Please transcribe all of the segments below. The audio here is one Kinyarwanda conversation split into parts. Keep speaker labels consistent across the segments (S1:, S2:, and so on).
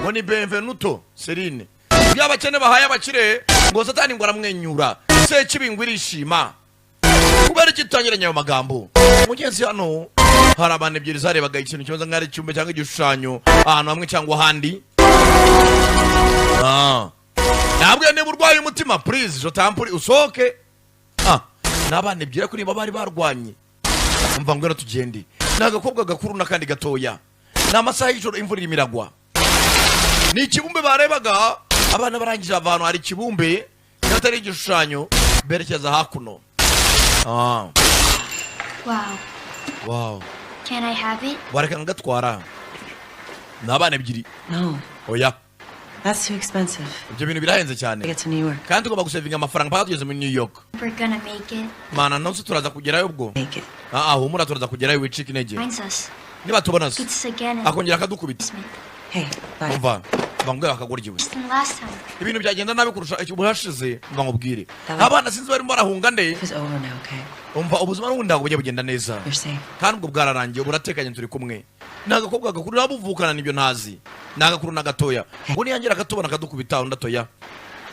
S1: ngo ni Benvenuto Celine by'abakene bahaye abakire ngo Satani ngo aramwenyura se kibingwa irishima kubera kitangiranye ayo magambo mugenzi hano hari abantu ebyiri zarebaga ikintu kibaza nk'ari cyumbe cyangwa igishushanyo ahantu hamwe cyangwa ahandi nabwo niba urwaye umutima please je tampuri usohoke n'abana ebyiri kuri bari barwanye umva ngo tugende n'agakobwa gakuru n'akandi gatoya n'amasaha y'ijoro imvura imiragwa ni ikibumbe barebaga abana barangije abantu hari ikibumbe cyatari igishushanyo berekeza hakuno wow
S2: Can I have it?
S1: Wareka ngatwara n'abana ebyiri
S3: No.
S1: Oya.
S3: That's too expensive.
S1: Ibyo bintu birahenze cyane.
S3: Get to New York.
S1: Kandi ugomba gusevinga amafaranga mpaka tugeze muri New York.
S2: We're gonna make it.
S1: Mana nonse turaza kugerayo ubwo.
S3: Make it.
S1: Humura turaza kugerayo wicika intege.
S2: Finds us.
S1: Niba tubona se.
S2: It's again.
S1: Akongera akadukubita.
S3: Hey, bye.
S1: Umva. Bangwe akagoryiwe.
S2: Last time.
S1: Ibintu byagenda nabi kurusha icyo burashize mva ngubwire. Abana sinzi barimo barahunga nde.
S3: It's over now, okay?
S1: Umva ubuzima n'ubundi ntabwo bujye bugenda neza.
S3: You're safe.
S1: Kandi ubwo bwararangiye uburatekanye turi kumwe. Nagakobwa gakuru nabuvukana nibyo ntazi. Nagakuru nagatoya. Ngo niyangira akatubona akadukubita undi atoya.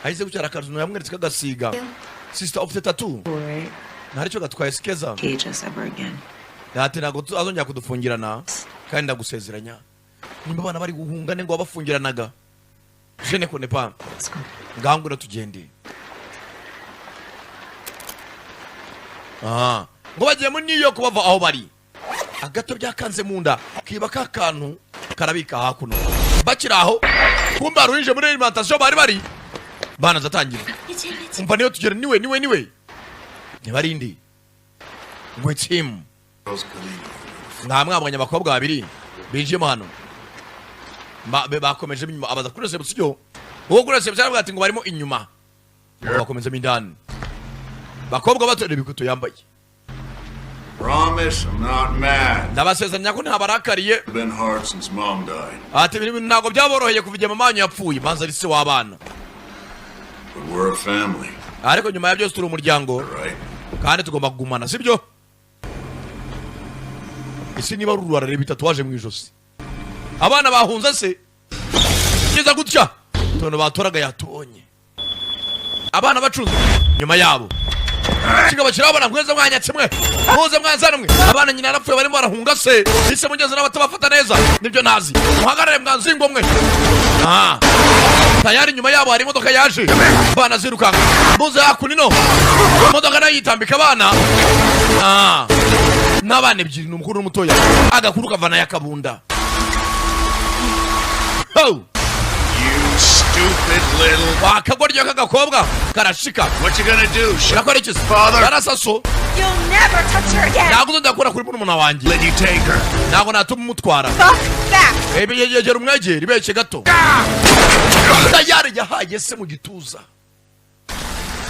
S1: Ahise gucyara akaruno yamweretse kagasiga. Sister of the tattoo.
S3: Alright.
S1: Ntari cyo gatwaye sikeza.
S3: Cage us ever again.
S1: Dati nago azongera kudufungirana kandi ndagusezeranya. Nimba abana bari guhunga ngo babafungiranaga. Je ne connais pas.
S3: Let's go.
S1: Ngangura tugende. Ngo bagiye muri New York bava aho bari. Agato byakanze munda kiba kakantu karabika hakuno. Bakira aho kumba ruije muri alimentation bari bana zatangira. Umva niyo tugere niwe. Ni barindi. Ngo team. Mwamwabonye abakobwa babiri binjiyemo hano. Bakomeje inyuma abaza kuri reception. Uwo kuri reception aravuga ati ngo barimo inyuma. Bakomeza mindani. Bakobwa batore bikuto yambaye.
S4: Promise I'm not mad.
S1: Ndabasezeranya ko ntabarakariye.
S4: Been hard since mom died.
S1: Ati ibintu ntago byaboroheye kuva mama wanyu yapfuye manza ari se w'abana.
S4: But we're a family.
S1: Ariko nyuma ya byose turi umuryango.
S4: Right.
S1: Kandi tugomba kugumana sibyo? Isi niba rurara reba tatuwaje mu ijosi. Abana bahunze se. Kiza gutya. Tono batoraga yatubonye. Abana bacunze nyuma yabo. Kigaba kirabona mweze mwanyatse mwe. Muze mwanzana mwe. Abana nyina arapfuye barimo barahunga se. Ise mugeze n'abatabafata neza. Nibyo nazi. Muhagarare mwanzingo mwe. Tayari nyuma yabo hari imodoka yaje. Bana zirukanga. Muze hakunino. Imodoka nayo yitambika abana. N'abana ebyiri n'umukuru n'umutoya. Agakuru kavana yakabunda. Oh!
S4: You stupid little...
S1: Wakagoryo kagakobwa karashika.
S4: What you gonna do?
S1: Nakora iki?
S4: Father.
S1: Barasaso.
S5: You'll never touch her again.
S1: Naguzo ndakora kuri muna wanjye.
S4: Let you take her.
S1: Nago natuma umutwara.
S5: Fuck that.
S1: Yegera umwegera ibeke gato. Tayari yahaye se mu gituza.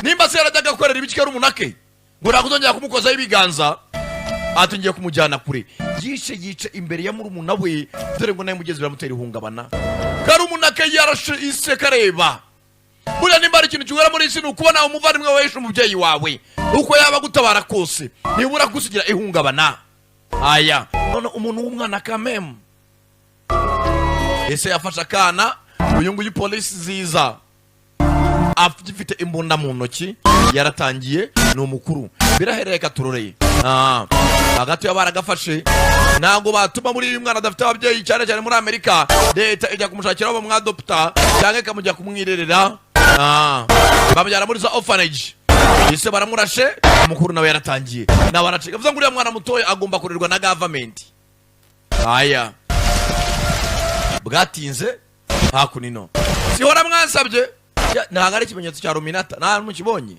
S1: Nimba se yarajyaga gukorera ibikera umunake. Ngo nakuzongera kumukoza ibiganza. Atungiye kumujyana kure. Yice imbere ya murumuna we. Dore ngo naye mugezi biramutera ihungabana. Kari umunake yarashe ise kareba. Buriya nimba ari ikintu kiwera muri isi ni ukubona umuvandimwe weshe umubyeyi wawe. Uko yaba gutabara kose. Nibura gusigira ihungabana. Aya. None umuntu w'umwana kamem. Ese yafasha akana. Uyu nguyu polisi ziza. Afite imbunda mu ntoki. Yaratangiye ni umukuru. Birahereye katuroreye. Hagati y'abaragafashe ntago batuma muri uyu mwana adafite ababyeyi cyane muri Amerika leta ijya kumushakira abo mwadopta cyangwa ikamujya kumwirerera bamujyana muri za orphanage ise baramurashe umukuru nawe yaratangiye nawe aracika vuga ngo uriya mwana mutoya agomba kurerwa na government aya bwatinze hakunino sihora mwansabye ntago ari ikimenyetso cya Ruminata nta mukibonye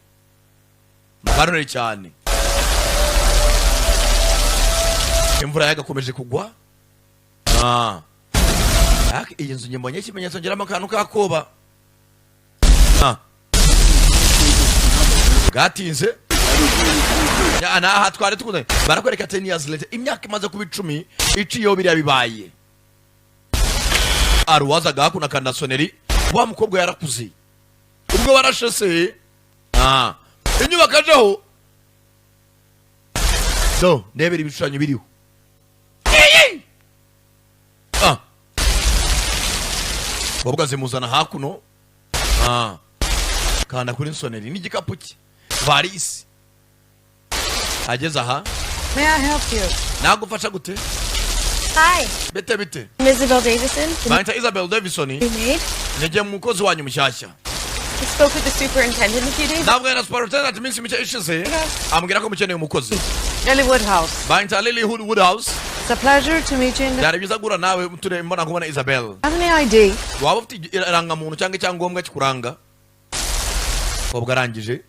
S1: mukanure cyane. Imvura yagakomeje kugwa. Iyi nzu nyembonye ikimenyetso ngeramo akantu kakoba. Gatinze. Aha twari tukunze. Barakwereka 10 years later. Imyaka imaze kuba 10 iciyo biriya bibaye. Aruwazaga hakuna kandasoneri. Wa mukobwa yarakuze. Ubwo barashese. Inyubako ajeho. So, ndebera ibishushanyo biriho. umukobwa azimuzana hakuno kanda kuri nsoneri n'igikapu cye varisi ageze aha.
S6: May I help you?
S1: Nagufasha gute?
S2: Hi.
S1: Bite.
S2: I'm Isabel Davison.
S1: Banta Isabel Davison.
S2: You made?
S1: Nije mukozi wanyu mushyashya.
S2: I spoke with the superintendent a few days ago.
S1: Nabwo yana superintendent minsi mike ishize. Ambwira ko mukeneye umukozi.
S6: Lilywood House.
S1: Banta Lilywood House.
S6: It's a pleasure to meet you.
S1: Byari biza gura nawe muture mbona nkubona Isabel.
S6: Have any ID?
S1: Waba ufite irangamuntu cyangwa icyangombwa kikuranga? Kobwa arangije.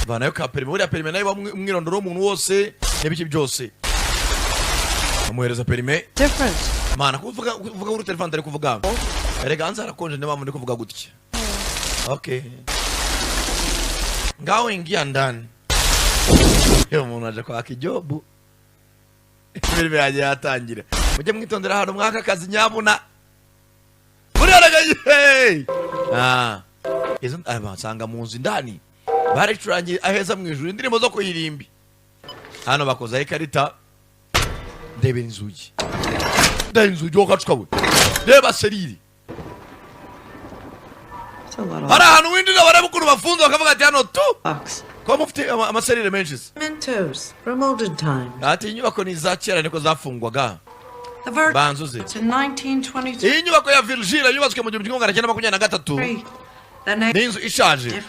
S1: Banayo ka perime, buriya perime nayo umwirondoro w'umuntu wose n'ibiki byose. Amuhereza perime.
S6: Different.
S1: Mana kuvuga kuri telefone ndari kuvuga. Erega hanze harakonje niba muri kuvuga gutya. Okay. Ngaho ingia ndani. Yo umuntu aje kwa kijobu. Perime yaje yatangira. Mujye mwitondera hano mwaka kazi nyabuna. Muri aragaye. Izo abasanga mu nzu ndani. Baricurangiye aheza mu ijuru indirimbo zo kuyirimbi. Hano bakoza ikarita. Ndebe inzugi. Ndebe inzugi okacukawe. Ndeba seriri. Hari ahantu windira barabukuru bafunze bakavuga ati hano tu. Ko mufite amaserire menshi.
S3: Mementos from olden times.
S1: Ati inyubako ni za kera niko zafungwaga. Banzuze.
S3: It's in 1922.
S1: Iyi nyubako ya Virgil yubatswe mu 1923. Ni inzu ishaje.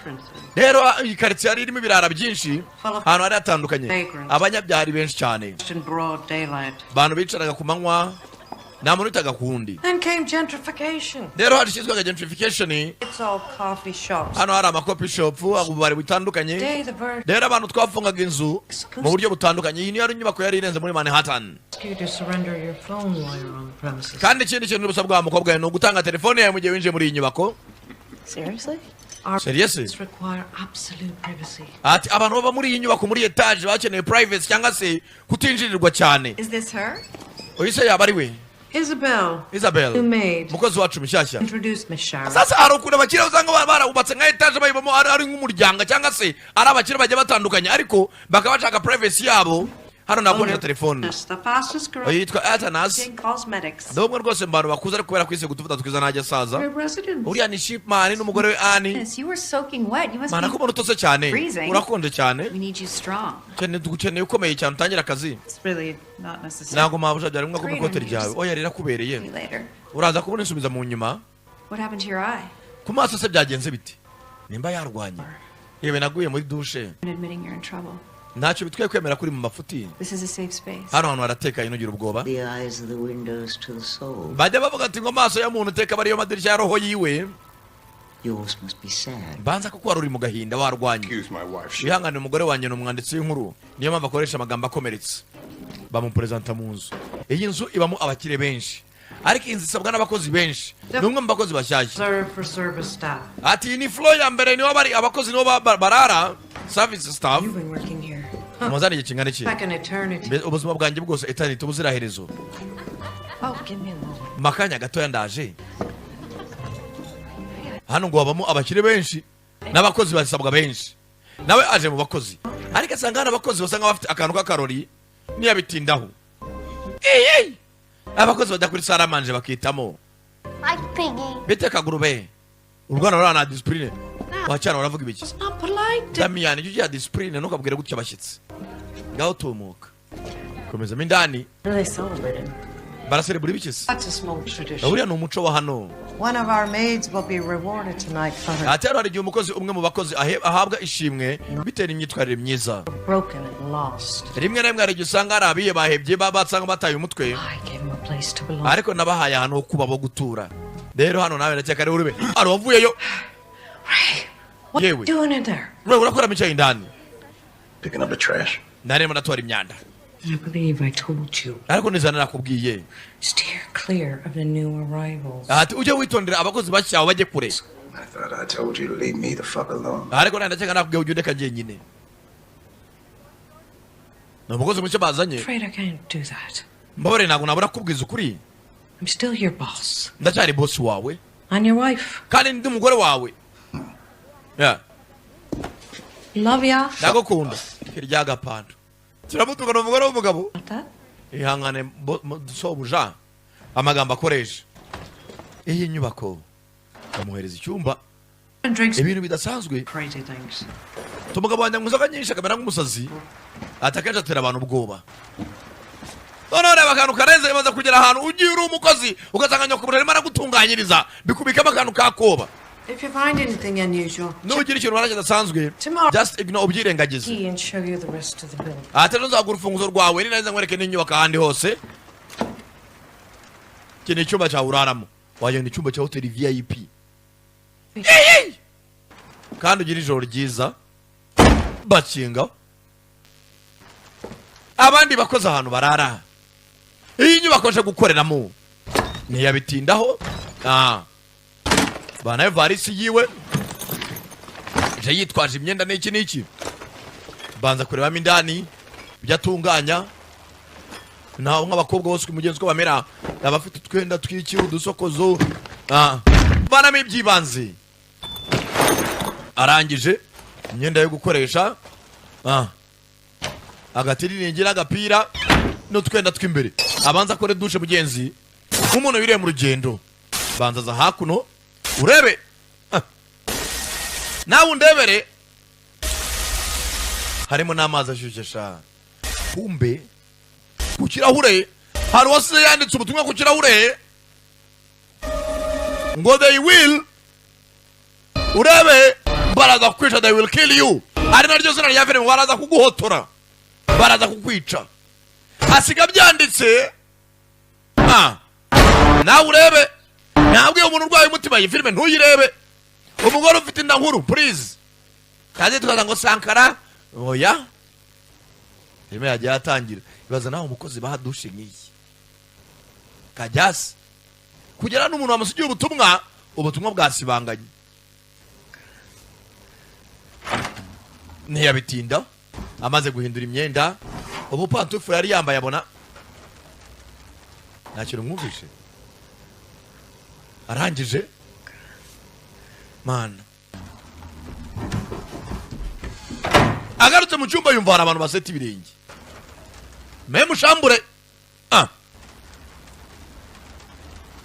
S1: Rero iyi quartier yari irimo ibirara byinshi. Hano hari atandukanye. Abanyabyari benshi cyane. Bantu bicaraga ku manywa. Nta muntu utaga kundi.
S3: Then came gentrification.
S1: Rero hashyizwe gentrification.
S3: It's all coffee shops.
S1: Hano hari amakopi shop, ububari butandukanye. Rero abantu twafungaga inzu mu buryo butandukanye. Iyi niyo nyubako yari irenze muri Manhattan. Kandi ikindi kintu n'ubusabwa bw'umukobwa ni ugutanga telefone yawe mu gihe winjiye muri iyi nyubako.
S3: Seriously?
S1: Seriously?
S3: Require absolute privacy.
S1: Ati abantu baba muri iyi nyubako muri etage bakeneye privacy cyangwa se kutinjirirwa cyane.
S5: Is this her?
S1: Oyise yaba ari we.
S3: Isabel. Who made?
S1: Mukozi wacu mushyashya.
S3: Introduced Miss Sharon.
S1: Sasa hari ukunda abakire usanga barubatse nka etage bayibamo ari nk'umuryango cyangwa se ari abakire bajya batandukanye ariko bakaba bashaka privacy yabo. Hano nakonje telefone.
S3: The fastest girl.
S1: Yitwa Atanas.
S3: Cosmetics.
S1: Ndabwo rwose mbantu bakuze ari kubera kwise gutuvuta twiza najya saza. Uriya ni Shipman n'umugore we Annie.
S5: Yes, you were soaking wet. You must
S1: Mana ko umuntu utose cyane. Urakonje cyane.
S5: We need you strong.
S1: Cyane dukeneye ukomeye cyane utangira akazi.
S3: It's really not necessary.
S1: Ntabwo mabusha byari ngombwa ko ikote ryawe. Oya rira kubereye. Uraza kubona insubiza mu nyuma.
S5: What happened to your eye?
S1: Ku maso se byagenze biti. Nimba yarwanye. Yewe naguye muri douche.
S5: Admitting you're in trouble.
S1: Ntacyo bitwaye kwemera kuri mu mafuti.
S5: This is a safe space.
S1: Hano hantu harateka inogira ubwoba.
S7: The eyes are the windows to the soul.
S1: Bajya bavuga ati ngo maso ya muntu uteka bariyo madirishya ya roho yiwe.
S7: Yours must be sad.
S1: Banza kuko wari uri mu gahinda warwanye.
S4: Excuse my wife.
S1: Ihangane umugore wanjye ni umwanditsi w'inkuru. Niyo mpamvu akoresha amagambo akomeretse. Bamupresenta mu nzu. Iyi nzu ibamo abakire benshi. Ariko inzu isabwa n'abakozi benshi. Numwe mu bakozi bashyashya.
S3: Serve for service staff.
S1: Ati ni floor ya mbere niho bari abakozi niho barara. Service staff.
S3: You've been working here.
S1: Muzana igihe kingana iki?
S3: Back in eternity.
S1: Ubuzima bwanjye bwose eternity buziraherezo.
S3: Oh, give me a moment.
S1: Makanya gatoya ndaje. Hano ngo babamo abakire benshi n'abakozi basabwa benshi. Nawe aje mu bakozi. Ariko asanga hano abakozi basanga bafite akantu k'akarori niya bitindaho. Hey! Abakozi bajya kuri saramanje bakitamo.
S2: Like Piggy.
S1: Bete kagurube. Urwana rana discipline. Wacana uravuga ibiki?
S3: It's not polite.
S1: Damian ujya discipline ntukabwire gutya abashyitsi. Ngaho tumuka. Komeza mindani.
S3: Really celebrating.
S1: Baraselebrate ibiki?
S3: That's a small tradition.
S1: Uriya ni umuco wa hano.
S3: One of our maids will be rewarded tonight for her
S1: Ati hari igihe umukozi umwe mu bakozi ahabwa ishimwe bitera imyitwarire myiza.
S3: broken and lost.
S1: Rimwe na rimwe hari igihe usanga hari abiye bahebye basanga bataye umutwe.
S3: I gave him a place to belong.
S1: Ariko nabahaye ahantu ho kuba bo gutura. Rero hano nawe ndakeka ari uribe. Ari wavuyeyo.
S3: What are
S1: Yewe.
S3: you doing in there?
S1: Wewe urakora micaye ndani.
S4: Picking up the trash.
S1: Narimo natwara imyanda.
S3: I believe I told you.
S1: Ariko nizana nakubwiye.
S3: Steer clear of the new arrivals.
S1: Ati uje witondera abakozi bashya bajye kure.
S4: I thought I told you to leave me the fuck alone.
S1: Ariko ndakeka nakubwiye uje ndeka njyenyine. Namukozi mucyo bazanye.
S3: Afraid I can't do that.
S1: Mbabare ntabwo nabura kubwiza ukuri.
S3: I'm still your boss.
S1: Ndacyari boss wawe.
S3: I'm your wife.
S1: Kandi ndi umugore wawe. Yeah.
S3: Love ya.
S1: Ndagukunda. Kirya gapando. Turamutuka n'umugore w'umugabo.
S3: Not that?
S1: Ihangane sobuja amagambo akoresha. Iyi nyubako bamuhereza icyumba
S3: And drinks
S1: ibintu bidasanzwe.
S3: crazy things.
S1: Umugabo wanjye inzoga nyinshi akamera nk'umusazi atakenshi atera abantu ubwoba. None reba akantu karenze imaze kugera ahantu ugiye uri umukozi ugasanga nyoko arimo aragutunganyiriza bikubikamo akantu kakoba.
S6: If you find anything unusual,
S1: Nugira ikintu baranje dasanzwe just ignore ubyirengagize.
S3: Key and show you the rest of the building.
S1: Atero nzagura urufunguzo rwawe ninaza nkwereke n'inyubako ahandi hose. Iki ni icyumba cya uraramo. Wagenda icyumba cya hotel VIP. Kandi ugira ijoro ryiza bakinga abandi bakoze ahantu barara. Iyi nyubako nje gukoreramo ntiyabitindaho. Bana Evarisi yiwe je yitwaje imyenda n'iki banza kurebamo indani byatunganya naho nk'abakobwa bose kumugenzi ko bamera abafite twenda twiki udusokozo bana mibyibanze arangije imyenda yo gukoresha agatiriringira agapira no twenda twimbere abanza kore dushe mugenzi nk'umuntu yiriye mu rugendo banza za hakuno urebe nawe undebere harimo n'amazi ashyushye kumbe ku kirahure hari wasize yanditse ubutumwa ku kirahure ngo they will urebe baraza kukwica, they will kill you. Ari naryo zina rya filime, baraza kuguhotora baraza kukwica. Asiga byanditse nawe urebe. Ntabwo umuntu urwaye umutima iyi filime ntuyirebe. Umugore ufite inda nkuru please kaze tukaza ngo Sankara oya filime yagiye atangira ibaza nawe umukozi bahadushe nk'iyi kajyasi kugera n'umuntu wamusigiye ubutumwa bwasibanganye ntiyabitinda amaze guhindura imyenda ubu pantufu yari yambaye abona ntakiri mwumvishe arangije mana agarutse mu cyumba yumva hari abantu baseta ibirenge meme shambure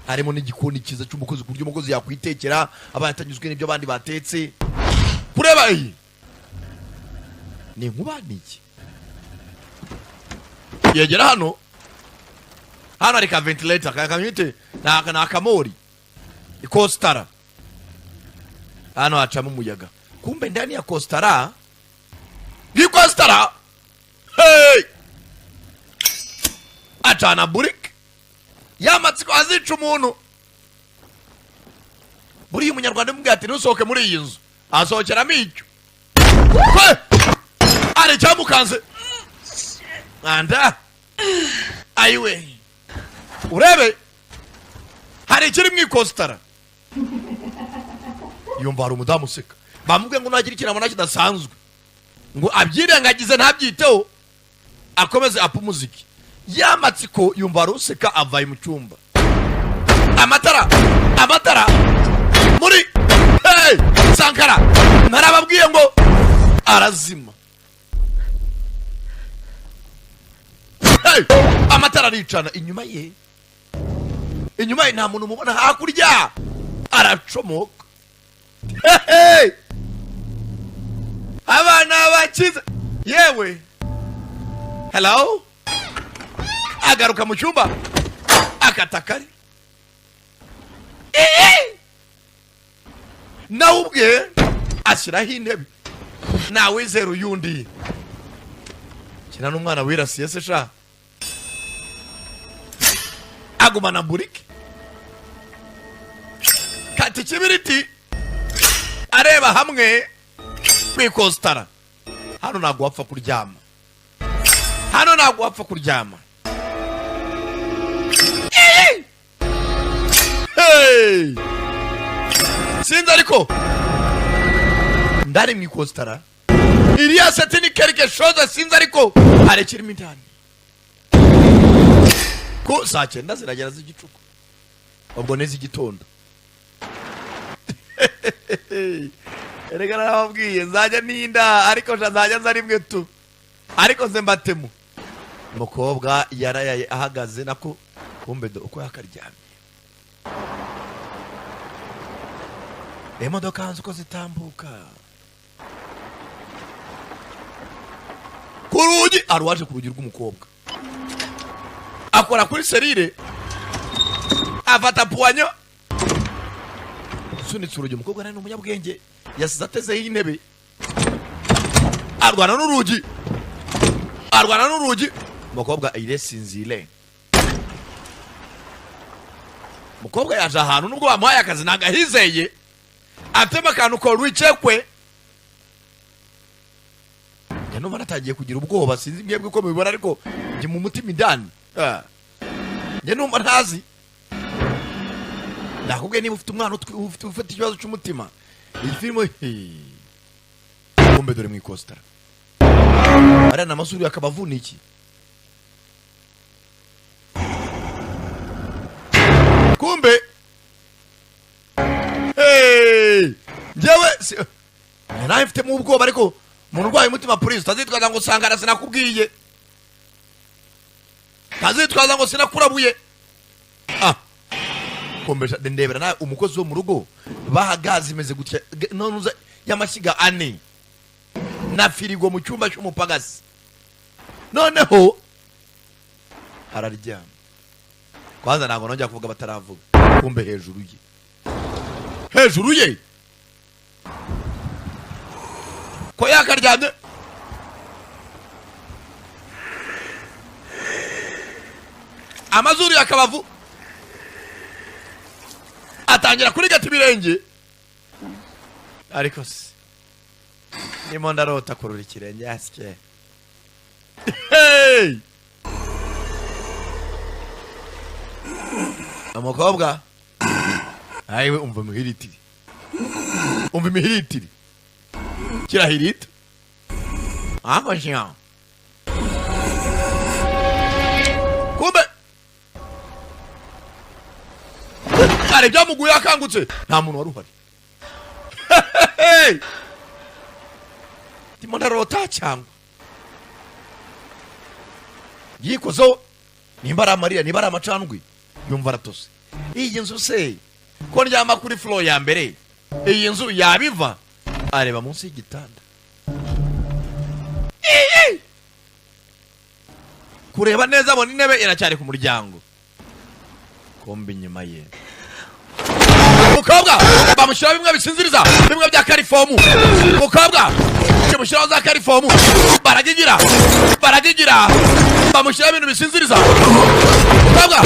S1: harimo n'igikoni cyiza cy'umukozi ku buryo umukozi yakwitekera abana atanyuzwe n'ibyo abandi batetse kureba iyi ni nkubaniki yegera hano hari ka ventilator kakamite na akamori ikostara hano hacamo umuyaga kumbe ndani ya kostara hey atana burik yamatsiko azica umuntu buri umunyarwanda mbwa ati nusohoke muri iyi nzu asohokera micyo ari cyamukanze anda ayiwe urebe hari ikiri mwikostara yumva hari umudamu useka bamubwiye ngo nagira ikintu abona kidasanzwe ngo abyirengagize ntabyiteho akomeze apa umuziki yamatsiko yumva hari useka avaye mu cyumba amatara muri hey Sankara narababwiye ngo arazima hey amatara aricana inyuma ye nta muntu mubona hakurya aracomoka hey abana bakize yewe hello agaruka mu cyumba akatakari nawe ubwe ashyiraho intebe nawe zero yundi kina n'umwana wirasiye se sha agumana burike kati kibiriti areba hamwe kwikostara hano ntabwo wapfa kuryama hey sinzi ariko ndari mwikostara iriya seti ni quelque chose sinzi ariko arekirimo indani ko saa 9 ziragera z'igicuku ubwo n'iz'igitondo erega narababwiye nzajya ninda ariko nzajya nza rimwe tu ariko nze mbatemu umukobwa yarayaye ahagaze nako kumbe do uko yakaryamye imodoka hanze uko zitambuka ku rugi, aruwaje ku rugi rw'umukobwa akora kuri serire, afata puwanyo sunitse urugi. Umukobwa nani umunyabwenge yasize atezeho intebe, arwana n'urugi. Umukobwa ayiresinzire. Umukobwa yaje ahantu nubwo bamuhaye akazi nagahizeye, atema akantu ko rwicekwe. Ya numva natagiye kugira ubwoba, sinzi mwebwe ko mubibona ariko ndi mu mutima indani. Ya numva ntazi. Nakubwiye niba ufite umwana ufite ikibazo cy'umutima, iyi filime kumbe dore mwikostara. Arana amasuri akaba avuniki. Kumbe njyewe nawe mfite mu ubwoba ariko umuntu urwaye umutima police utazitwaza ngo sangara sinakubwiye, utazitwaza ngo sinakurabuye. Kumbe ndebera nawe umukozi wo mu rugo bahagaze imeze gutya none y'amashyiga 4 na firigo mu cyumba cy'umupagasi, noneho araryama. Kwanza ntabwo nongera kuvuga bataravuga. Kumbe hejuru ye ko yakaryamye, amazuru yakabavu atangira kuri gati birenge, ariko se nimo ndarota kurura ikirenge asike. Umukobwa ayiwe umva imihiritiri kirahirita akoshiya. Kumbe ari byamuguye akangutse, nta muntu wari uhari. Ndimo ndarota cyangwa yikozo, nimba ari amarira, nimba ari amacandwi, yumva aratose. Iyi nzu se ko ndyama kuri floor ya mbere, iyi nzu yabiva. Areba munsi y'igitanda, kureba neza abona intebe iracyari ku muryango. Kombi nyuma ye umukobwa bamushyira bimwe bisinziriza, bimwe bya karifomu. Umukobwa kimushyiraho za karifomu, baragigira bamushyira ibintu bisinziriza. Umukobwa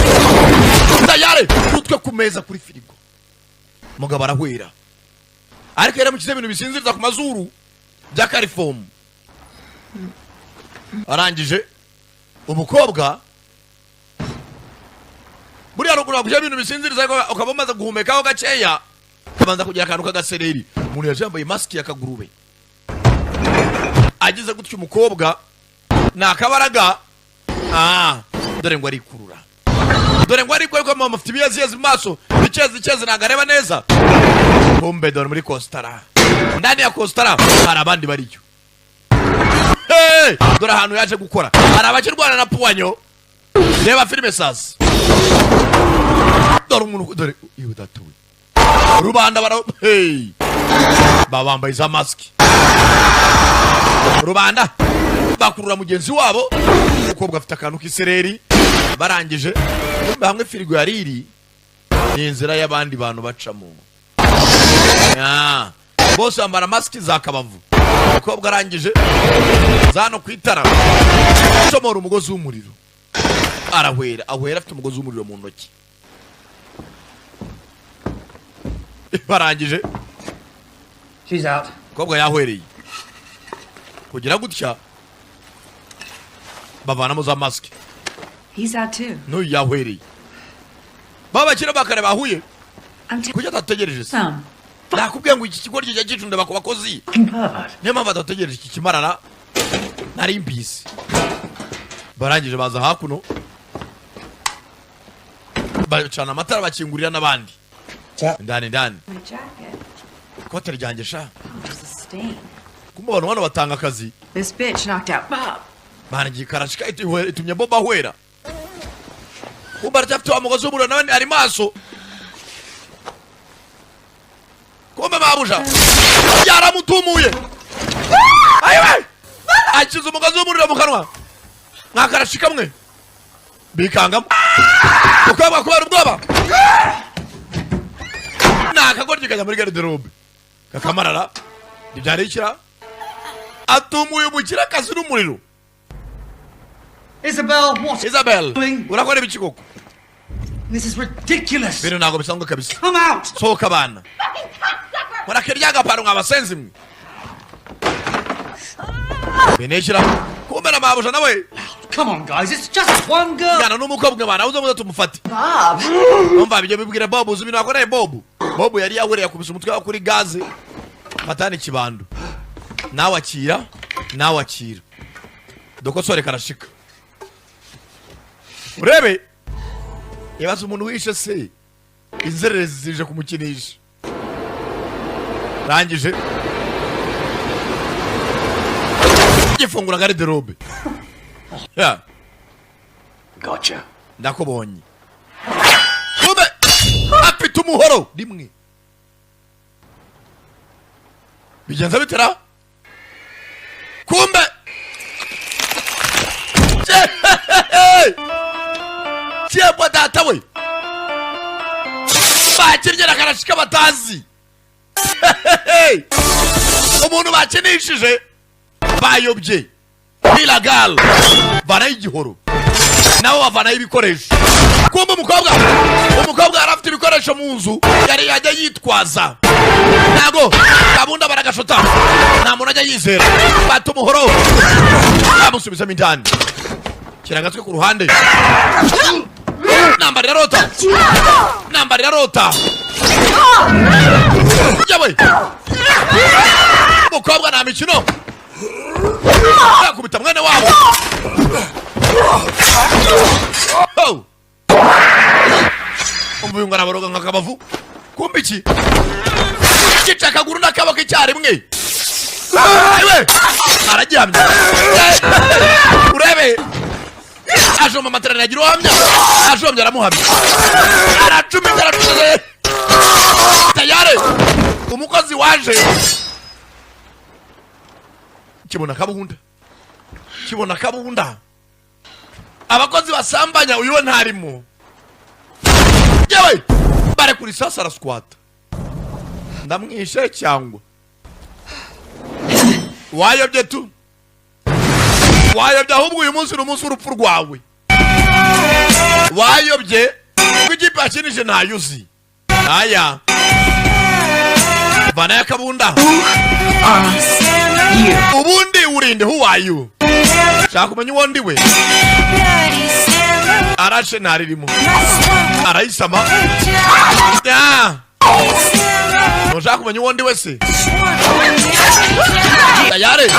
S1: tayari utwe ku meza kuri firigo, mugabo arahwera ariko yaramukize ibintu bisinziriza ku mazuru bya karifomu. Arangije umukobwa buriya ruguru akujya ibintu bisinziriza ukaba umaze guhumekaho gakeya, kabanza kugira akantu k'agasereri. Umuntu yaje yambaye mask y'akagurube, agize gutyo umukobwa nakabaraga. Dore ngo arikurura, dore ngo ariko ko mama afite ibiyazi mu maso, biceze nagareba neza. Kumbe dore muri kostara, ndani ya kostara hari abandi bariyo. Dore ahantu yaje gukora hari abakirwana na puwanyo. Reba filime sasa, dore umuntu, dore iyo datuwe rubanda babambaye za mask. Rubanda bakurura mugenzi wabo, umukobwa afite akantu k'isereri. Barangije hamwe firigo yariri ni inzira y'abandi bantu bacamo, bose bambara mask za kabavu. Umukobwa arangije zano kwitara somora umugozi w'umuriro, arahwera afite umugozi w'umuriro mu ntoki. Barangije
S3: She's out.
S1: umukobwa yahwereye kugira gutya, bavanamo za mask.
S5: He's out too.
S1: N'uyu yahwereye. Babakira bakare bahuye
S5: I'm
S1: kujya atategereje se.
S5: Some.
S1: Nakubwiye ngo iki kigo kijya gicunda bako bakozi, niyo mpamvu atategereje iki kimarara. Nari mbisi. Barangije baza hakuno, bacana amatara bakingurira n'abandi ndani.
S5: My jacket.
S1: Kote ryanjye sha,
S5: There's a stain.
S1: kumbe abantu bano batanga akazi.
S5: This bitch knocked out Bob.
S1: Bangiye karashika itumye Bob ahwera. Kumbe aracyafite wa mugozi w'umuriro n'abandi ari maso. Kumbe mabuja yaramutumuye ayiwe akiza umugozi w'umuriro mu kanwa mwakarashika mwe bikangamo ukaba kubera ubwoba nakagoryi kajya muri garderobe kakamarara ibyarikira atumuye umukira kazi n'umuriro.
S3: Isabel, what?
S1: Isabel, urakora ibiki koko?
S3: This is ridiculous.
S1: Bino ntago bisanzwe kabisa.
S3: Come out.
S1: Sohoka abana. Murakiryaga paro nk'abasenzi mwe. Beneshira kumera mabuja nawe.
S3: Come on, guys, it's just one girl.
S1: Yana n'umukobwa bana uzo muza tumufate.
S5: Bob.
S1: Umva bijye bibwira Bob uzi ibintu akoreye Bob. Bob yari yahuriye yakubise umutwe kuri gaze. Matani kibando. Nawe akira, nawe akira. Dokosore karashika. Urebe. Yabaza umuntu wishe se. Inzererezi zije kumukinisha. Rangije. Gifungura garderobe. Yeah.
S4: Gotcha.
S1: Ndakubonye. Kube. Apita umuhoro rimwe. Bigenza bitera? Kumbe. Chebwa data we. Bakirnyera karashika batazi. Umuntu bakinishije bayobye. Illegal. Bana igihoro. Nawe bavana ibikoresho. Kumbe umukobwa arafite ibikoresho mu nzu yari yajya yitwaza. Nago kabunda baragashota. Nta muntu ajya yizera. Bata umuhoro. Bamusubiza mindani. Kiragatwe ku ruhande. Nambari ya rota. Nambari ya rota. Yawe. Umukobwa nta mikino. Yakubita mwene wabo. Oh. Umuyunga nabaroga nkakabavu. Kumbe iki? Gica kaguru nakaboko icyarimwe. Ayiwe. Araryamye. Urebe. Ajoma materana agira uhamya. Ajomye aramuhamya. Aracumita aracuze. Tayare. Umukozi waje. Kibona kabunda. Abakozi basambanya uyu ntarimo. Yewe. Bare kuri sasa raskwata. Ndamwishe cyangwa. Wayobye tu. Wayobye ahubwo uyu munsi n'umunsi urupfu rwawe. Wayobye kugipa kinije ntayuzi. Aya. Bana yakabunda. Ubundi urinde who are you? Shaka kumenya uwo ndiwe. Arashe ntaririmo. Arayisama. Ya. Ushaka kumenya uwo ndiwe se? Tayare.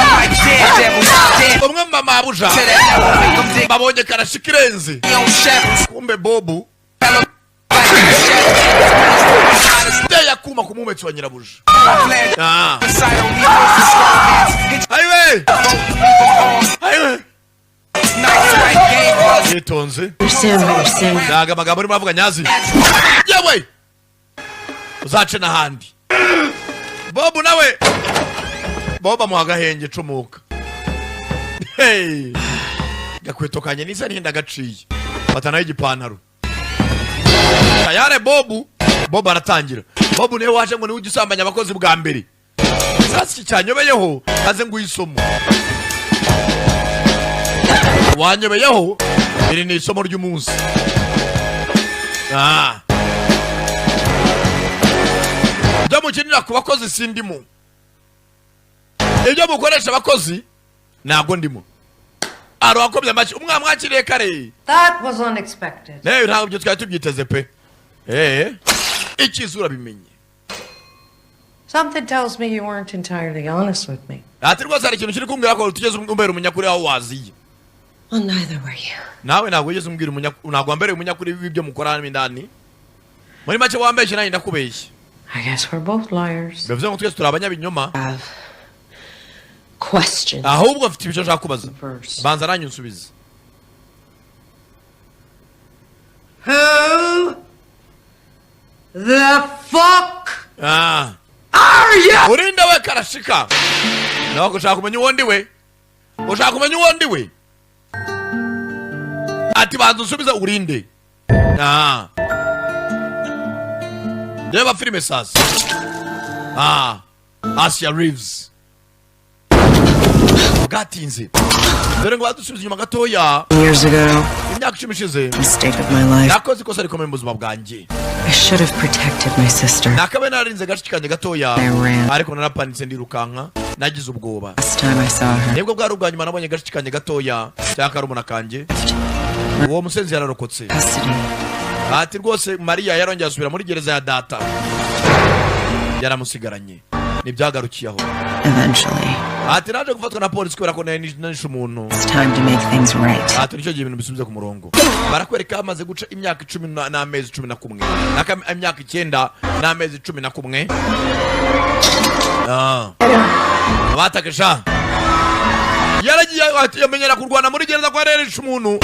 S1: Umwe mama abuja. Babonye karashikirenze. Kumbe Bobu. Teya kuma kumumetsi wa nyirabuja. Ayiwe. Yitonze. Daga magambo urimo avuga nyazi. Yewe. Uzace n'ahandi. Bobu nawe. Boba muhaga henge cumuka. Hey. Gakwetokanye nisa n'inda gaciye. Batana y'igipantaro. Tayare Bobu aratangira. Bobu niwe waje ngo ni ugisambanya abakozi bwa mbere. Sasi cyanyobeyeho aze ngo uyisomo. Wanyobeyeho iri ni isomo ry'umunsi. Ndamukinira ku bakozi sindimo. Ibyo mukoresha abakozi ntago ndimo. Arakobye amachi umwamwakiriye kare.
S6: That was unexpected.
S1: Ntabwo byo twari tubyiteze pe. Ikizura bimenye.
S6: Something tells me you weren't entirely honest with me.
S1: Ati rwose hari ikintu kiri kumbwira ko tugeze umbere umunyakuri aho waziye.
S6: Well, neither were you.
S1: Nawe ntabwo ugeze umbwira umunyakuri, ntabwo wambere umunyakuri w'ibyo mukorana indani. Muri make wambeshye nayo ndakubeshye.
S6: I guess we're both liars.
S1: Bivuze ngo twese turi abanyabinyoma.
S6: Questions.
S1: Ahubwo mfite ibyo nshaka kubaza. Banza nanyusubiza.
S6: Who the fuck
S1: Ah.
S6: are
S3: you?
S1: urinde we karashika nawe ushaka kumenya uwondi we ati banza usubiza urinde reba filime sasa Asia Reeves gatinze dore ngo badusubiza inyuma gatoya
S8: Years ago,
S1: imyaka 10 ishize
S8: mistake of my life.
S1: nakoze ikosa rikomeye mu buzima bwanjye
S8: I should have protected my sister.
S1: nakabe narinze gashikanye gatoya
S8: I ran.
S1: ariko narapanitse ndirukanka nagize ubwoba
S8: Last time I saw her,
S1: nibwo bwari ubwa nyuma nabonye gashikanye gatoya cyaka rumuna kanje uwo musenzi yararokotse
S8: custody.
S1: ati rwose Maria yarongeye asubira muri gereza ya data yaramusigaranye nibyagarukiyeho
S8: Eventually,
S1: ati naje gufatwa na polisi kubera ko nanishe umuntu
S8: it's time to make things right.
S1: ati nicyo gihe ibintu bisubize ku murongo barakwereka hamaze guca imyaka 10 n'amezi 11 imyaka 9 n'amezi 11 abatakesha yaragiye yamenyera kurwana muri gereza kwa reresha umuntu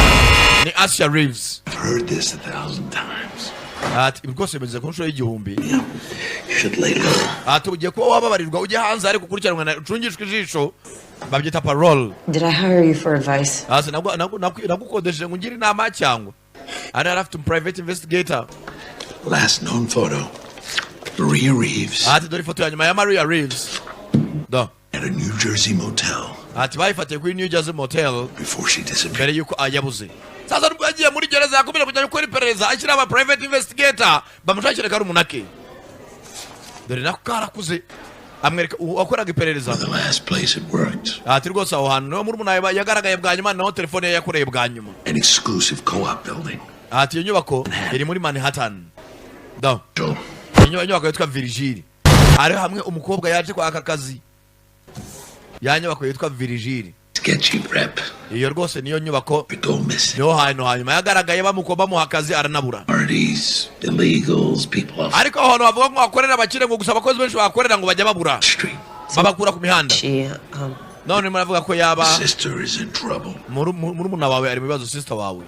S1: ni Asia Reeves.
S4: I've heard this 1,000 times.
S1: ati rwose bimeze ku nshuro y'igihumbi
S4: You should lay low.
S1: ati ugiye kuba wababarirwa ujye hanze ariko ukurikiranwa na ucungishwe ijisho babyita parole.
S6: Did I hire you for advice?
S1: ati nagukodesheje ngo ngire inama cyangwa ari afite private investigator.
S4: Last known photo. Maria Reeves
S1: ati dore ifoto ya nyuma ya Maria Reeves do
S4: at a New Jersey motel
S1: ati bayifatiye kuri New Jersey motel
S4: before she disappeared.
S1: mbere yuko ayabuze. Sasa nubwo yagiye muri gereza yakomeje kujya gukora iperereza ashyira aba private investigator bamushakira kari umunake dore nako karakuze amwereka wakoraga iperereza.
S4: The last place it worked.
S1: ati rwose aho hantu niho muri umuntu yagaragaye bwa nyuma naho telefone ye yakoreye bwa nyuma.
S4: An exclusive co-op building.
S1: ati iyo nyubako iri muri Manhattan do
S4: So,
S1: inyubako yitwa Virgil ari hamwe umukobwa yaje kwa aka kazi ya nyubako yitwa Virgil
S4: sketchy rep.
S1: iyo rwose niyo nyubako
S4: We go missing.
S1: niho hantu hanyuma yagaragaye bamuha akazi aranabura.
S4: Parties, illegals, people off
S1: ariko aho hantu bavuga ngo hakorera abakire ngo gusa abakozi benshi bakorera ngo bajya babura
S4: the street.
S1: babakura ku mihanda.
S6: She,
S1: none muravuga ko yaba
S4: Sister is in trouble.
S1: murumuna wawe ari mu bibazo sister wawe.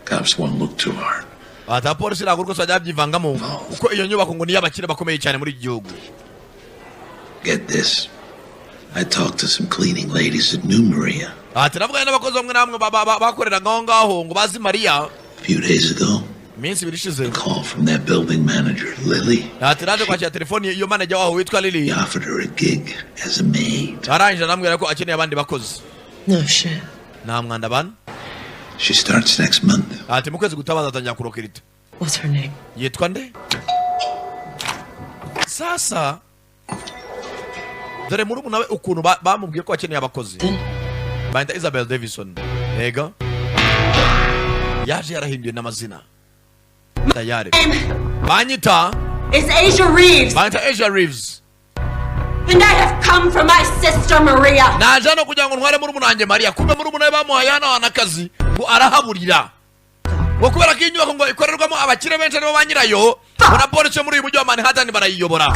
S4: Cops won't look too hard.
S1: ata polisi ntabwo rwose bajya babyivangamo kuko iyo nyubako ngo niyo abakire bakomeye cyane muri iki gihugu.
S4: Get this. I talked to some cleaning ladies at New Maria
S1: ati navuga n'abakozi bamwe namwe bakoreraga aho ngaho ngo bazi Maria
S4: a few days ago.
S1: iminsi ibiri ishize.
S4: A call from their building manager, Lily.
S1: ati naje kwakira telefoni iyo manager waho witwa Lily
S4: He offered her a gig as a maid.
S1: arangije anambwira ko akeneye abandi bakozi
S6: no shit.
S1: nta mwanda bana.
S4: She starts next month.
S1: ati mu kwezi gutabaza atangira kurokirita.
S6: What's her name?
S1: yitwa nde sasa dore muri nawe ukuntu bamubwiye ko akeneye abakozi bayita Isabel Davison yego yaje yarahinduye n'amazina tayari banyita
S5: It's Asia Reeves,
S1: bayita Asia Reeves
S5: and I have come for my sister Maria.
S1: naje no kugira ngo ntware muri munange Maria kumbe muri munawe bamuhaye hano akazi ngo arahaburira ngo kubera ko inyubako ngo ikorerwamo abakire benshi aribo ba nyirayo na polisi yo muri uyu mujyi wa Manhattan barayiyobora.